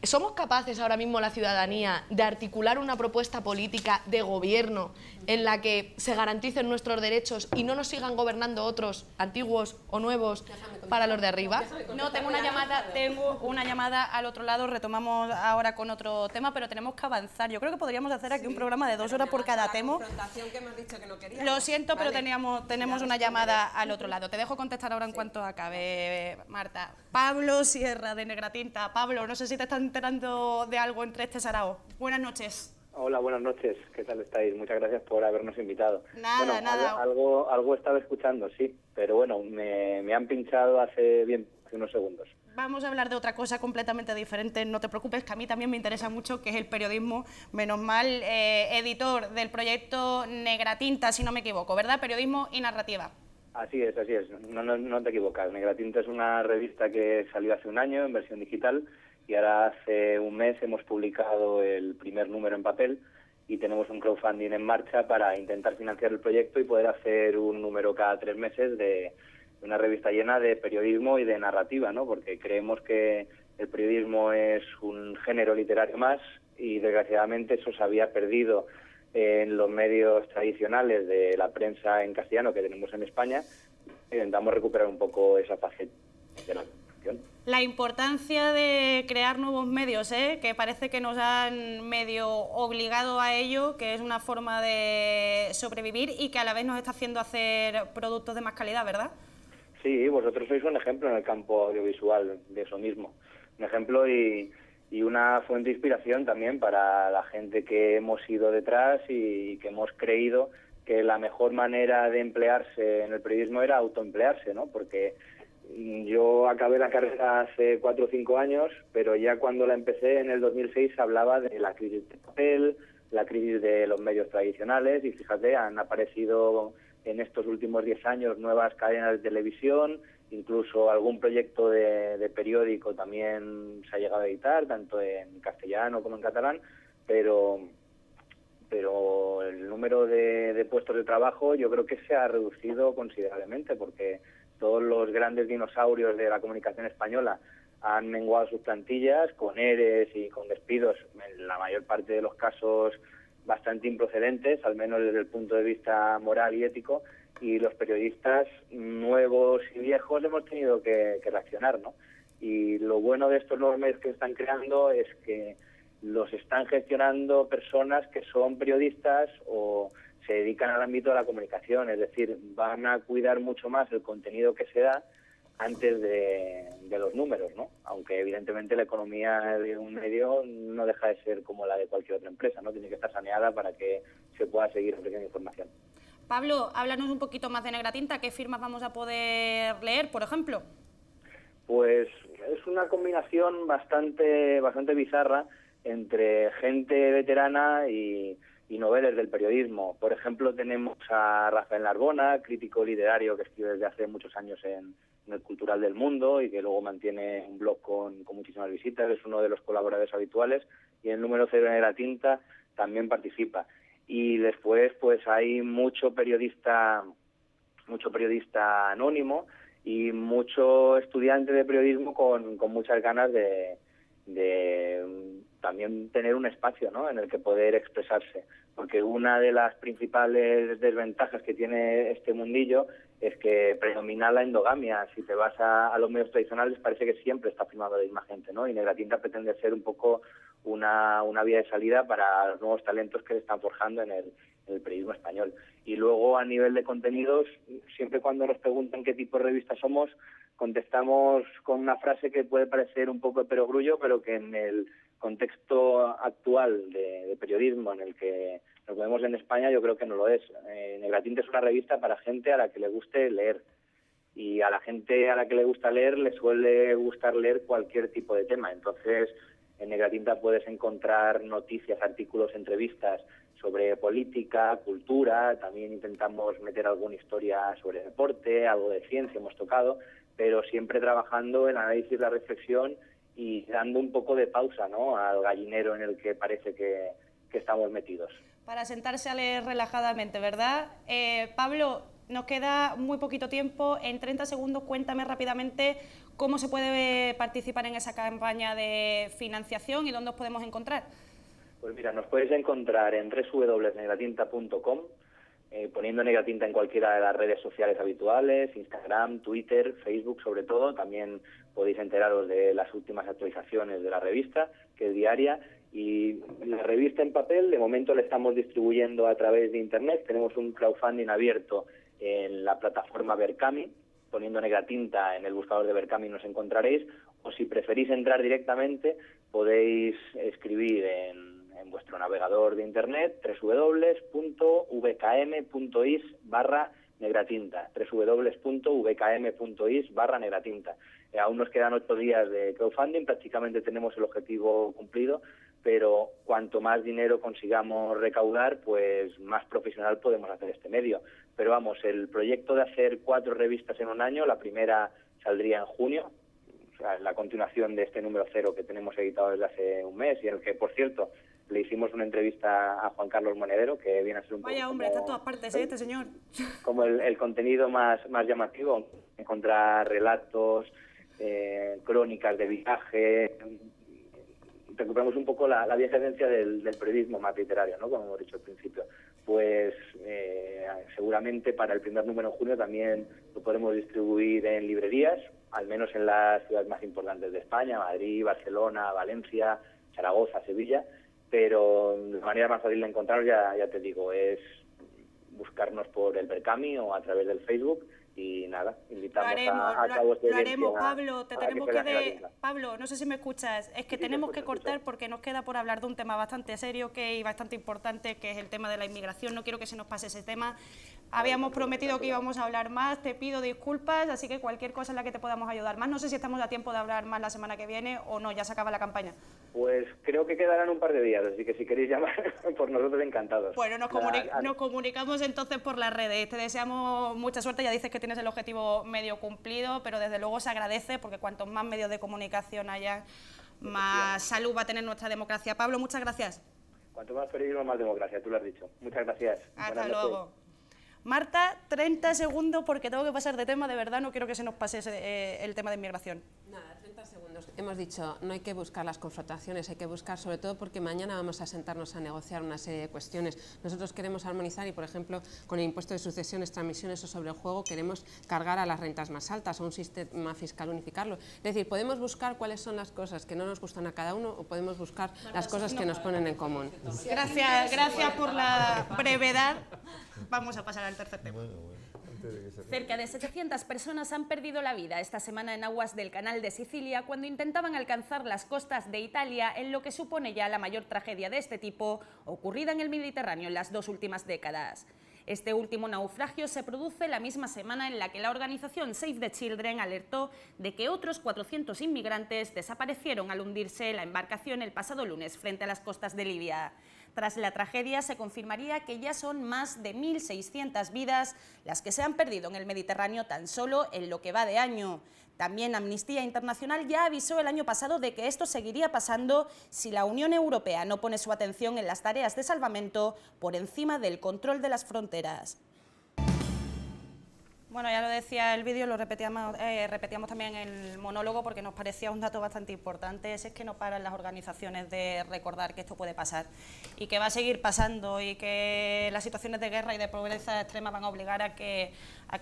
¿somos capaces ahora mismo la ciudadanía de articular una propuesta política de gobierno en la que se garanticen nuestros derechos y no nos sigan gobernando otros, antiguos o nuevos, para los de arriba? No, tengo una llamada al otro lado, retomamos ahora con otro tema, pero tenemos que avanzar. Yo creo que podríamos hacer aquí un programa de 2 horas por cada tema. Lo siento, pero tenemos una llamada al otro lado. Te dejo contestar ahora en cuanto acabe, Marta. Pablo Sierra, de Negratinta. Pablo, no sé si te estás enterando de algo entre este sarao. Buenas noches. Hablado. Hola, buenas noches. ¿Qué tal estáis? Muchas gracias por habernos invitado. Nada. Algo estaba escuchando, sí, pero bueno, me han pinchado hace unos segundos. Vamos a hablar de otra cosa completamente diferente, no te preocupes, que a mí también me interesa mucho, que es el periodismo. Menos mal, editor del proyecto Negratinta, si no me equivoco, ¿verdad? Periodismo y narrativa. Así es, no te equivocas. Negratinta es una revista que salió hace un año en versión digital y ahora hace un mes hemos publicado el primer número en papel y tenemos un crowdfunding en marcha para intentar financiar el proyecto y poder hacer un número cada 3 meses de una revista llena de periodismo y de narrativa, ¿no? Porque creemos que el periodismo es un género literario más y desgraciadamente eso se había perdido en los medios tradicionales de la prensa en castellano que tenemos en España. Intentamos recuperar un poco esa faceta. información. La importancia de crear nuevos medios, que parece que nos han medio obligado a ello, que es una forma de sobrevivir y que a la vez nos está haciendo hacer productos de más calidad, ¿verdad? Sí, vosotros sois un ejemplo en el campo audiovisual de eso mismo. Un ejemplo y una fuente de inspiración también para la gente que hemos ido detrás y que hemos creído que la mejor manera de emplearse en el periodismo era autoemplearse, ¿no? Porque yo acabé la carrera hace 4 o 5 años, pero ya cuando la empecé en el 2006 se hablaba de la crisis del papel, la crisis de los medios tradicionales, y fíjate, han aparecido en estos últimos 10 años nuevas cadenas de televisión, incluso algún proyecto de periódico también se ha llegado a editar, tanto en castellano como en catalán, pero el número de puestos de trabajo yo creo que se ha reducido considerablemente, porque todos los grandes dinosaurios de la comunicación española han menguado sus plantillas con ERES y con despidos, en la mayor parte de los casos bastante improcedentes, al menos desde el punto de vista moral y ético, y los periodistas nuevos y viejos hemos tenido que reaccionar, ¿no? Y lo bueno de estos nuevos medios que se están creando es que los están gestionando personas que son periodistas o se dedican al ámbito de la comunicación, es decir, van a cuidar mucho más el contenido que se da antes de los números, ¿no? Aunque evidentemente la economía de un medio no deja de ser como la de cualquier otra empresa, ¿no? Tiene que estar saneada para que se pueda seguir ofreciendo información. Pablo, háblanos un poquito más de Negratinta. ¿Qué firmas vamos a poder leer, por ejemplo? Pues es una combinación bastante bizarra entre gente veterana y noveles del periodismo. Por ejemplo, tenemos a Rafael Narbona, crítico literario que escribe desde hace muchos años en el Cultural del Mundo y que luego mantiene un blog con muchísimas visitas, es uno de los colaboradores habituales, y en el número 0 de Negratinta también participa. Y después pues hay mucho periodista anónimo y mucho estudiante de periodismo con muchas ganas de también tener un espacio, ¿no?, en el que poder expresarse, porque una de las principales desventajas que tiene este mundillo es que predomina la endogamia. Si te vas a los medios tradicionales parece que siempre está firmado la misma gente, ¿no? Y Negratinta pretende ser un poco una vía de salida para los nuevos talentos que se están forjando en el periodismo español. Y luego, a nivel de contenidos, siempre cuando nos preguntan qué tipo de revista somos, contestamos con una frase que puede parecer un poco de perogrullo, pero que en el contexto actual de periodismo en el que nos movemos en España, yo creo que no lo es. Negratinta es una revista para gente a la que le guste leer, y a la gente a la que le gusta leer le suele gustar leer cualquier tipo de tema. Entonces, en Negratinta puedes encontrar noticias, artículos, entrevistas sobre política, cultura, también intentamos meter alguna historia sobre deporte, algo de ciencia hemos tocado, pero siempre trabajando en análisis, la reflexión y dando un poco de pausa, ¿no?, al gallinero en el que parece que estamos metidos. Para sentarse a leer relajadamente, ¿verdad? Pablo, nos queda muy poquito tiempo. En 30 segundos, cuéntame rápidamente cómo se puede participar en esa campaña de financiación y dónde os podemos encontrar. Pues mira, nos puedes encontrar en www.negratinta.com, poniendo Negratinta en cualquiera de las redes sociales habituales, Instagram, Twitter, Facebook sobre todo. También podéis enteraros de las últimas actualizaciones de la revista, que es diaria. Y la revista en papel, de momento la estamos distribuyendo a través de Internet. Tenemos un crowdfunding abierto en la plataforma Berkami. Poniendo Negratinta en el buscador de Berkami nos encontraréis. O si preferís entrar directamente, podéis escribir en vuestro navegador de Internet www.vkm.is/Negratinta, www.vkm.is/Negratinta. Aún nos quedan 8 días de crowdfunding, prácticamente tenemos el objetivo cumplido, pero cuanto más dinero consigamos recaudar, pues más profesional podemos hacer este medio. Pero vamos, el proyecto de hacer 4 revistas en un año, la primera saldría en junio, o sea, la continuación de este número 0 que tenemos editado desde hace un mes, y en el que, por cierto, le hicimos una entrevista a Juan Carlos Monedero, que viene a ser un poco... Vaya hombre, está en todas partes, este señor. Como el contenido más llamativo, encontrar relatos, crónicas de viaje. Recuperamos un poco la vieja esencia del periodismo más literario, ¿no?, como hemos dicho al principio. Pues seguramente para el primer número en junio también lo podremos distribuir en librerías, al menos en las ciudades más importantes de España, Madrid, Barcelona, Valencia, Zaragoza, Sevilla, pero la manera más fácil de encontrarnos, ya te digo, es buscarnos por el Percami o a través del Facebook. Y nada, invitamos a cabo este lo haremos, Pablo, Pablo, no sé si me escuchas, es que tenemos que cortar porque nos queda por hablar de un tema bastante serio y bastante importante, que es el tema de la inmigración. No quiero que se nos pase ese tema. Habíamos prometido que íbamos a hablar más, te pido disculpas, así que cualquier cosa en la que te podamos ayudar más. No sé si estamos a tiempo de hablar más la semana que viene o no, ya se acaba la campaña. Pues creo que quedarán un par de días, así que si queréis llamar, por nosotros encantados. Bueno, nos comunicamos entonces por las redes. Te deseamos mucha suerte, ya dices que tienes el objetivo medio cumplido, pero desde luego se agradece porque cuantos más medios de comunicación haya, más salud va a tener nuestra democracia. Pablo, muchas gracias. Cuanto más periodismo, más democracia, tú lo has dicho. Muchas gracias. Hasta luego. Marta, 30 segundos porque tengo que pasar de tema, de verdad, no quiero que se nos pase el tema de inmigración. Nada, 30 segundos. Hemos dicho, no hay que buscar las confrontaciones, hay que buscar, sobre todo porque mañana vamos a sentarnos a negociar una serie de cuestiones. Nosotros queremos armonizar y, por ejemplo, con el impuesto de sucesiones, transmisiones o sobre el juego, queremos cargar a las rentas más altas o un sistema fiscal unificarlo. Es decir, podemos buscar cuáles son las cosas que no nos gustan a cada uno o podemos buscar las cosas que nos ponen en común. Gracias por la brevedad. Vamos a pasar al tercer tema. Cerca de 700 personas han perdido la vida esta semana en aguas del Canal de Sicilia cuando intentaban alcanzar las costas de Italia, en lo que supone ya la mayor tragedia de este tipo ocurrida en el Mediterráneo en las 2 últimas décadas. Este último naufragio se produce la misma semana en la que la organización Save the Children alertó de que otros 400 inmigrantes desaparecieron al hundirse la embarcación el pasado lunes frente a las costas de Libia. Tras la tragedia se confirmaría que ya son más de 1.600 vidas las que se han perdido en el Mediterráneo tan solo en lo que va de año. También Amnistía Internacional ya avisó el año pasado de que esto seguiría pasando si la Unión Europea no pone su atención en las tareas de salvamento por encima del control de las fronteras. Bueno, ya lo decía el vídeo, lo repetíamos también en el monólogo porque nos parecía un dato bastante importante, es que no paran las organizaciones de recordar que esto puede pasar y que va a seguir pasando y que las situaciones de guerra y de pobreza extrema van a obligar a que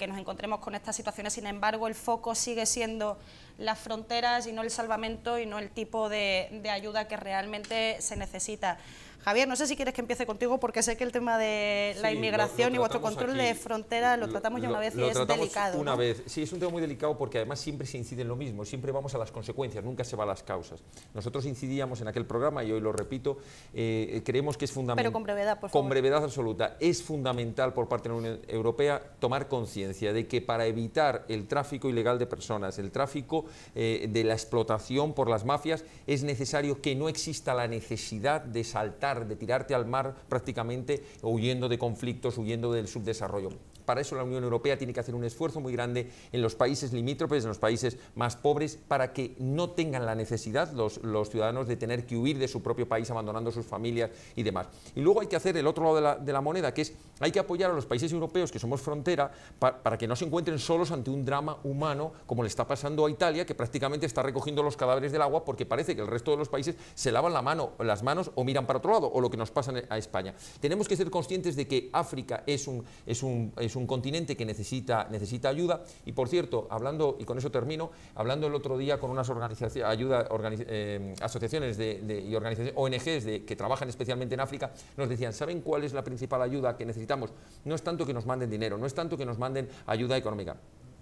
nos encontremos con estas situaciones. Sin embargo, el foco sigue siendo las fronteras y no el salvamento y no el tipo de ayuda que realmente se necesita. Javier, no sé si quieres que empiece contigo porque sé que el tema de la inmigración y vuestro control de fronteras lo tratamos ya una vez y es delicado. Una vez, sí, es un tema muy delicado porque además siempre se incide en lo mismo, siempre vamos a las consecuencias, nunca se va a las causas. Nosotros incidíamos en aquel programa y hoy lo repito, creemos que es fundamental. Pero con brevedad, por favor. Con brevedad absoluta. Es fundamental por parte de la Unión Europea tomar conciencia de que para evitar el tráfico ilegal de personas, el tráfico de la explotación por las mafias, es necesario que no exista la necesidad de saltar, de tirarte al mar prácticamente huyendo de conflictos, huyendo del subdesarrollo. Para eso la Unión Europea tiene que hacer un esfuerzo muy grande en los países limítrofes, en los países más pobres, para que no tengan la necesidad los ciudadanos de tener que huir de su propio país abandonando sus familias y demás. Y luego hay que hacer el otro lado de la moneda, que es hay que apoyar a los países europeos que somos frontera para que no se encuentren solos ante un drama humano como le está pasando a Italia, que prácticamente está recogiendo los cadáveres del agua porque parece que el resto de los países se lavan las manos o miran para otro lado, o lo que nos pasa a España. Tenemos que ser conscientes de que África es un continente que necesita ayuda y, por cierto, hablando, y con eso termino, hablando el otro día con unas asociaciones y organizaciones, ONGs que trabajan especialmente en África, nos decían, ¿saben cuál es la principal ayuda que necesitamos? No es tanto que nos manden dinero, no es tanto que nos manden ayuda económica,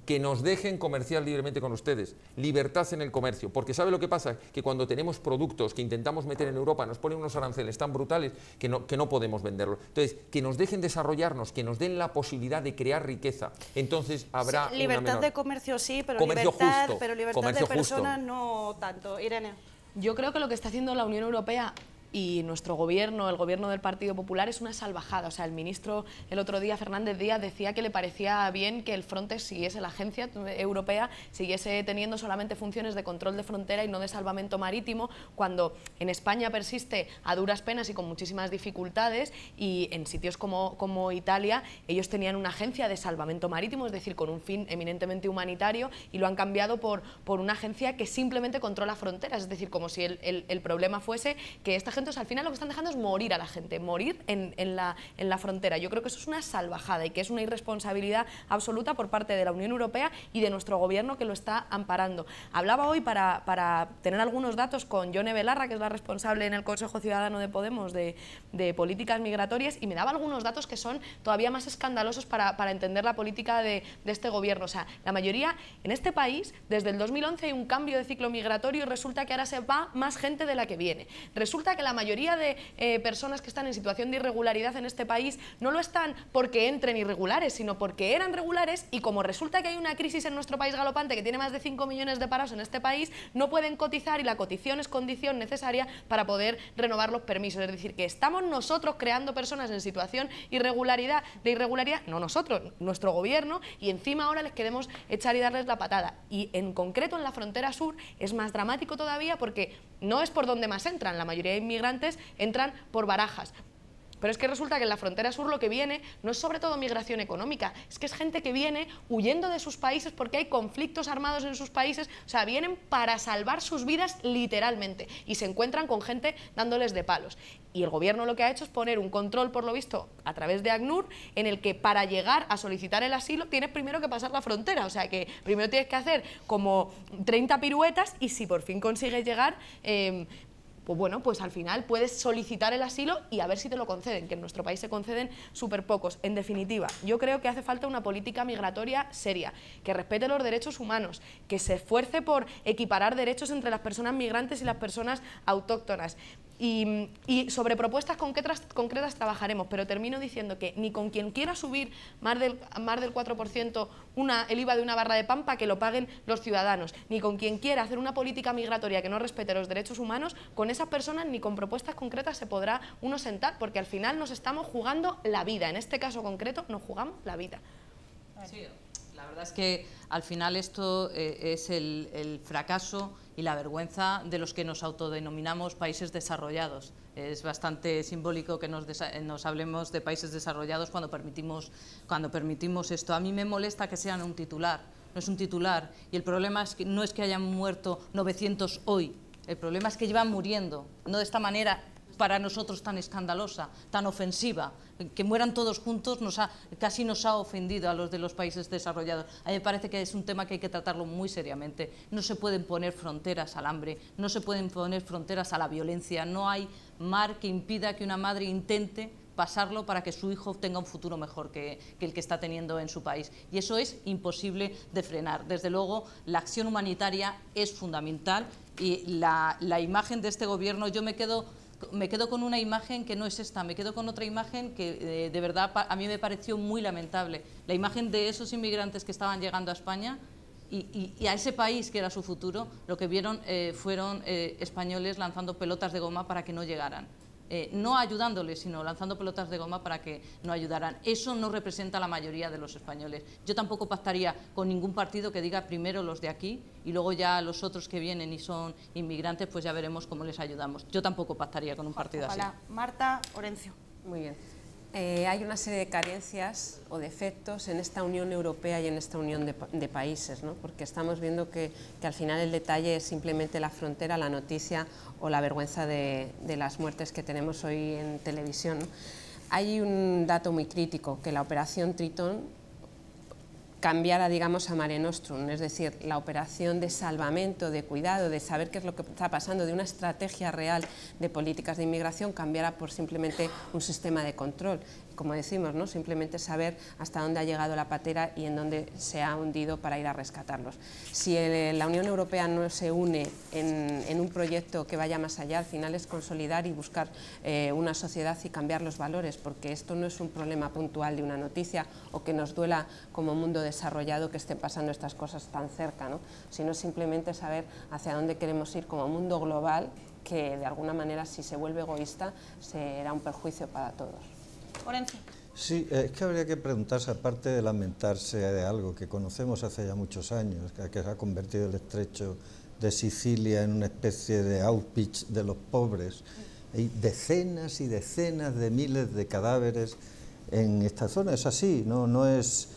que nos dejen comerciar libremente con ustedes, libertad en el comercio, porque ¿sabe lo que pasa? Que cuando tenemos productos que intentamos meter en Europa nos ponen unos aranceles tan brutales que no podemos venderlos. Entonces, que nos dejen desarrollarnos, que nos den la posibilidad de crear riqueza, entonces habrá libertad de comercio sí, pero comercio libertad, justo, pero libertad comercio de personas justo. No tanto. Irene. Yo creo que lo que está haciendo la Unión Europea y nuestro gobierno, el gobierno del Partido Popular, es una salvajada. O sea, el ministro el otro día, Fernández Díaz, decía que le parecía bien que el Frontex siguiese, la agencia europea, siguiese teniendo solamente funciones de control de frontera y no de salvamento marítimo, cuando en España persiste a duras penas y con muchísimas dificultades, y en sitios como Italia ellos tenían una agencia de salvamento marítimo, es decir, con un fin eminentemente humanitario, y lo han cambiado por una agencia que simplemente controla fronteras, es decir, como si el problema fuese que esta gente, o sea, al final lo que están dejando es morir a la gente, morir en la frontera. Yo creo que eso es una salvajada y que es una irresponsabilidad absoluta por parte de la Unión Europea y de nuestro gobierno que lo está amparando. Hablaba hoy para tener algunos datos con Yone Belarra, que es la responsable en el Consejo Ciudadano de Podemos de políticas migratorias, y me daba algunos datos que son todavía más escandalosos para entender la política de este gobierno. O sea, la mayoría en este país, desde el 2011 hay un cambio de ciclo migratorio y resulta que ahora se va más gente de la que viene. Resulta que la mayoría de personas que están en situación de irregularidad en este país no lo están porque entren irregulares, sino porque eran regulares, y como resulta que hay una crisis en nuestro país galopante que tiene más de 5 millones de parados en este país, no pueden cotizar, y la cotización es condición necesaria para poder renovar los permisos. Es decir, que estamos nosotros creando personas en situación de irregularidad, no nosotros, nuestro gobierno, y encima ahora les queremos echar y darles la patada. Y en concreto en la frontera sur es más dramático todavía, porque no es por donde más entran, la mayoría de inmigrantes entran por Barajas. Pero es que resulta que en la frontera sur lo que viene no es sobre todo migración económica, es que es gente que viene huyendo de sus países porque hay conflictos armados en sus países, o sea, vienen para salvar sus vidas literalmente, y se encuentran con gente dándoles de palos. Y el gobierno lo que ha hecho es poner un control, por lo visto, a través de ACNUR, en el que para llegar a solicitar el asilo tienes primero que pasar la frontera, o sea que primero tienes que hacer como 30 piruetas, y si por fin consigues llegar, pues bueno, pues al final puedes solicitar el asilo y a ver si te lo conceden, que en nuestro país se conceden súper pocos. En definitiva, yo creo que hace falta una política migratoria seria, que respete los derechos humanos, que se esfuerce por equiparar derechos entre las personas migrantes y las personas autóctonas. Y sobre propuestas concretas trabajaremos, pero termino diciendo que ni con quien quiera subir más del 4% el IVA de una barra de pan para que lo paguen los ciudadanos, ni con quien quiera hacer una política migratoria que no respete los derechos humanos, con esas personas ni con propuestas concretas se podrá uno sentar, porque al final nos estamos jugando la vida. En este caso concreto nos jugamos la vida. Sí, la verdad es que al final esto es el fracaso y la vergüenza de los que nos autodenominamos países desarrollados. Es bastante simbólico que nos hablemos de países desarrollados cuando permitimos esto. A mí me molesta que sean un titular, no es un titular, y el problema es que no es que hayan muerto 900 hoy, el problema es que llevan muriendo, no de esta manera para nosotros tan escandalosa, tan ofensiva. Que mueran todos juntos casi nos ha ofendido a los de los países desarrollados. A mí me parece que es un tema que hay que tratarlo muy seriamente. No se pueden poner fronteras al hambre, no se pueden poner fronteras a la violencia, no hay mar que impida que una madre intente pasarlo para que su hijo tenga un futuro mejor que el que está teniendo en su país. Y eso es imposible de frenar. Desde luego, la acción humanitaria es fundamental, y la imagen de este gobierno, yo me quedo con una imagen que no es esta, me quedo con otra imagen que de verdad a mí me pareció muy lamentable. La imagen de esos inmigrantes que estaban llegando a España y a ese país que era su futuro, lo que vieron fueron españoles lanzando pelotas de goma para que no llegaran. No ayudándoles, sino lanzando pelotas de goma para que no ayudaran. Eso no representa a la mayoría de los españoles. Yo tampoco pactaría con ningún partido que diga primero los de aquí y luego ya los otros que vienen y son inmigrantes, pues ya veremos cómo les ayudamos. Yo tampoco pactaría con un partido así. Marta Orencio. Muy bien. Hay una serie de carencias o defectos en esta Unión Europea y en esta unión de países, ¿no? Porque estamos viendo que al final el detalle es simplemente la frontera, la noticia o la vergüenza de las muertes que tenemos hoy en televisión, ¿no? Hay un dato muy crítico, que la operación Tritón cambiara, digamos, a Mare Nostrum, es decir, la operación de salvamento, de cuidado, de saber qué es lo que está pasando, de una estrategia real de políticas de inmigración, cambiara por simplemente un sistema de control. Como decimos, ¿no? Simplemente saber hasta dónde ha llegado la patera y en dónde se ha hundido para ir a rescatarlos. Si la Unión Europea no se une en un proyecto que vaya más allá, al final es consolidar y buscar una sociedad y cambiar los valores, porque esto no es un problema puntual de una noticia o que nos duela como mundo desarrollado que estén pasando estas cosas tan cerca, ¿no? Sino simplemente saber hacia dónde queremos ir como mundo global, que de alguna manera, si se vuelve egoísta, será un perjuicio para todos. Orencio. Sí, es que habría que preguntarse, aparte de lamentarse de algo que conocemos hace ya muchos años, que se ha convertido el estrecho de Sicilia en una especie de Auschwitz de los pobres. Hay decenas y decenas de miles de cadáveres en esta zona, es así, no es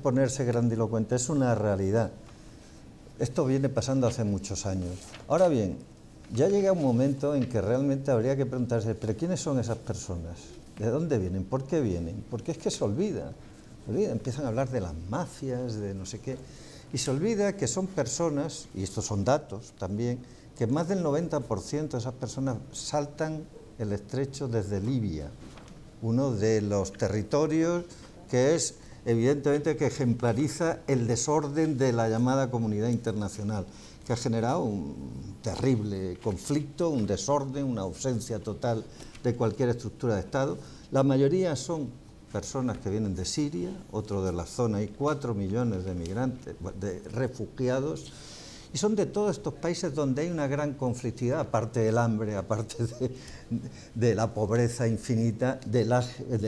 ponerse grandilocuente, es una realidad. Esto viene pasando hace muchos años. Ahora bien, ya llega un momento en que realmente habría que preguntarse, ¿pero quiénes son esas personas? ¿De dónde vienen? ¿Por qué vienen? Porque es que se olvida, empiezan a hablar de las mafias, de no sé qué, y se olvida que son personas, y estos son datos también, que más del 90% de esas personas saltan el estrecho desde Libia, uno de los territorios que es evidentemente que ejemplariza el desorden de la llamada comunidad internacional, que ha generado un terrible conflicto, un desorden, una ausencia total de cualquier estructura de Estado. La mayoría son personas que vienen de Siria, otro de la zona, hay 4 millones de migrantes, de refugiados, y son de todos estos países donde hay una gran conflictividad, aparte del hambre, aparte de la pobreza infinita del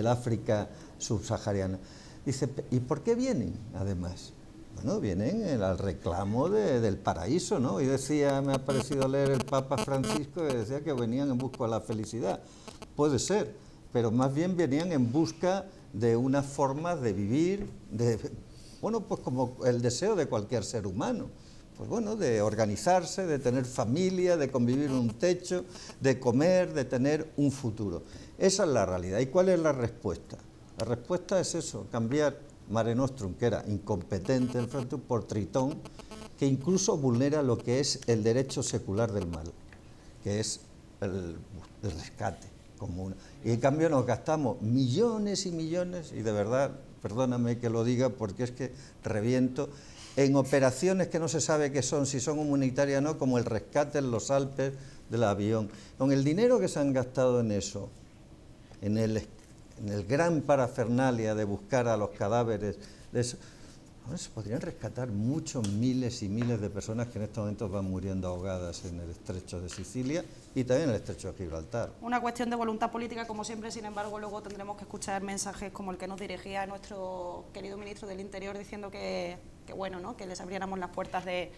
África subsahariana. Dice, ¿y por qué vienen, además? Bueno, vienen al reclamo del paraíso, ¿no? Y decía, me ha parecido leer el Papa Francisco, que decía que venían en busca de la felicidad. Puede ser, pero más bien venían en busca de una forma de vivir, bueno, pues como el deseo de cualquier ser humano. Pues bueno, de organizarse, de tener familia, de convivir en un techo, de comer, de tener un futuro. Esa es la realidad. ¿Y cuál es la respuesta? La respuesta es eso, cambiar Mare Nostrum, que era incompetente el frente, por Tritón, que incluso vulnera lo que es el derecho secular del mal, que es el rescate común. Y en cambio nos gastamos millones y millones, y de verdad, perdóname que lo diga porque es que reviento, en operaciones que no se sabe qué son, si son humanitarias o no, como el rescate en los Alpes del avión. Con el dinero que se han gastado en eso, en el gran parafernalia de buscar a los cadáveres de eso, bueno, se podrían rescatar muchos miles y miles de personas que en estos momentos van muriendo ahogadas en el estrecho de Sicilia y también en el estrecho de Gibraltar. Una cuestión de voluntad política, como siempre, sin embargo, luego tendremos que escuchar mensajes como el que nos dirigía nuestro querido ministro del Interior diciendo que bueno, ¿no?, que les abriéramos las puertas de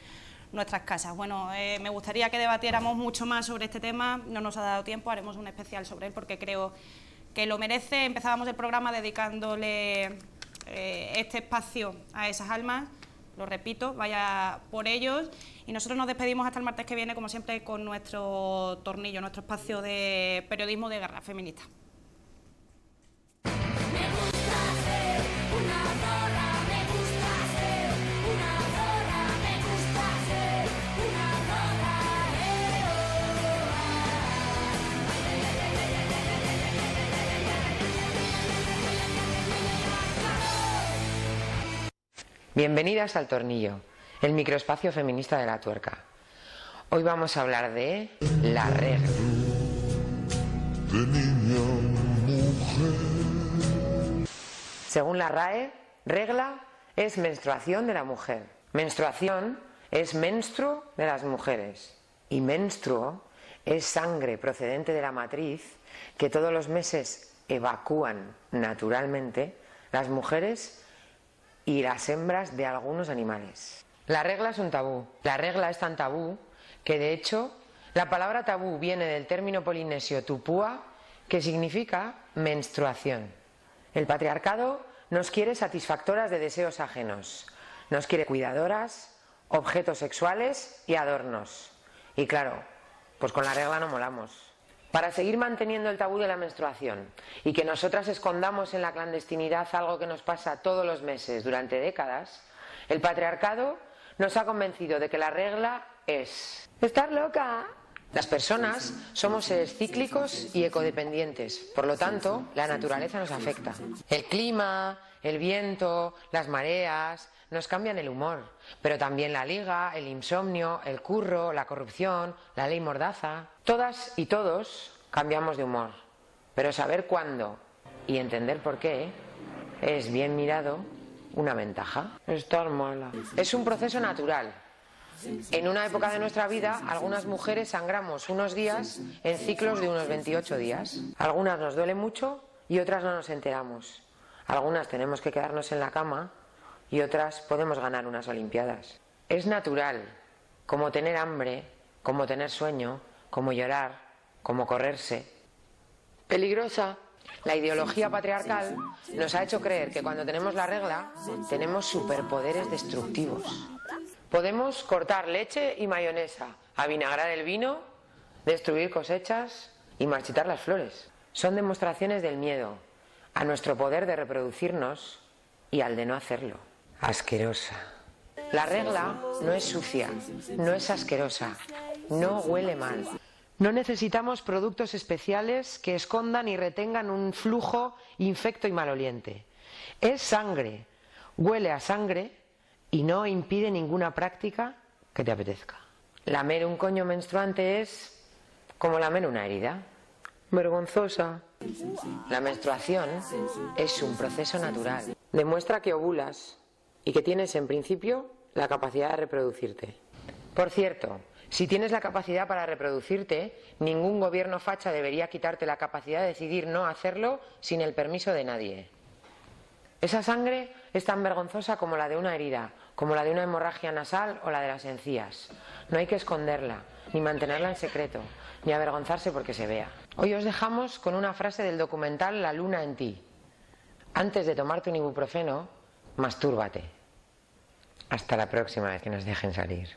nuestras casas. Bueno, me gustaría que debatiéramos mucho más sobre este tema, no nos ha dado tiempo, haremos un especial sobre él porque creo que lo merece. Empezábamos el programa dedicándole este espacio a esas almas, lo repito, vaya por ellos, y nosotros nos despedimos hasta el martes que viene, como siempre, con nuestro tornillo, nuestro espacio de periodismo de guerra feminista. Bienvenidas al Tornillo, el microespacio feminista de La Tuerca. Hoy vamos a hablar de la regla. Según la RAE, regla es menstruación de la mujer. Menstruación es menstruo de las mujeres. Y menstruo es sangre procedente de la matriz que todos los meses evacúan naturalmente las mujeres y las hembras de algunos animales. La regla es un tabú. La regla es tan tabú que, de hecho, la palabra tabú viene del término polinesio tupua, que significa menstruación. El patriarcado nos quiere satisfactoras de deseos ajenos. Nos quiere cuidadoras, objetos sexuales y adornos. Y claro, pues con la regla no molamos. Para seguir manteniendo el tabú de la menstruación y que nosotras escondamos en la clandestinidad algo que nos pasa todos los meses durante décadas, el patriarcado nos ha convencido de que la regla es estar loca. Las personas somos seres cíclicos y ecodependientes, por lo tanto, la naturaleza nos afecta. El clima, el viento, las mareas nos cambian el humor, pero también la liga, el insomnio, el curro, la corrupción, la ley mordaza. Todas y todos cambiamos de humor, pero saber cuándo y entender por qué es, bien mirado, una ventaja. Estar mala. Es un proceso natural. En una época de nuestra vida, algunas mujeres sangramos unos días en ciclos de unos 28 días. Algunas nos duele mucho y otras no nos enteramos. Algunas tenemos que quedarnos en la cama y otras podemos ganar unas olimpiadas. Es natural, como tener hambre, como tener sueño, como llorar, como correrse. Peligrosa. La ideología patriarcal nos ha hecho creer que cuando tenemos la regla tenemos superpoderes destructivos. Podemos cortar leche y mayonesa, avinagrar el vino, destruir cosechas y marchitar las flores. Son demostraciones del miedo a nuestro poder de reproducirnos y al de no hacerlo. Asquerosa. La regla no es sucia, no es asquerosa, no huele mal. No necesitamos productos especiales que escondan y retengan un flujo infecto y maloliente. Es sangre, huele a sangre y no impide ninguna práctica que te apetezca. Lamer un coño menstruante es como lamer una herida. Vergonzosa. La menstruación es un proceso natural. Demuestra que ovulas y que tienes en principio la capacidad de reproducirte. Por cierto, si tienes la capacidad para reproducirte, ningún gobierno facha debería quitarte la capacidad de decidir no hacerlo sin el permiso de nadie. Esa sangre es tan vergonzosa como la de una herida, como la de una hemorragia nasal o la de las encías. No hay que esconderla, ni mantenerla en secreto, ni avergonzarse porque se vea. Hoy os dejamos con una frase del documental La luna en ti. Antes de tomarte un ibuprofeno, mastúrbate. Hasta la próxima vez que nos dejen salir.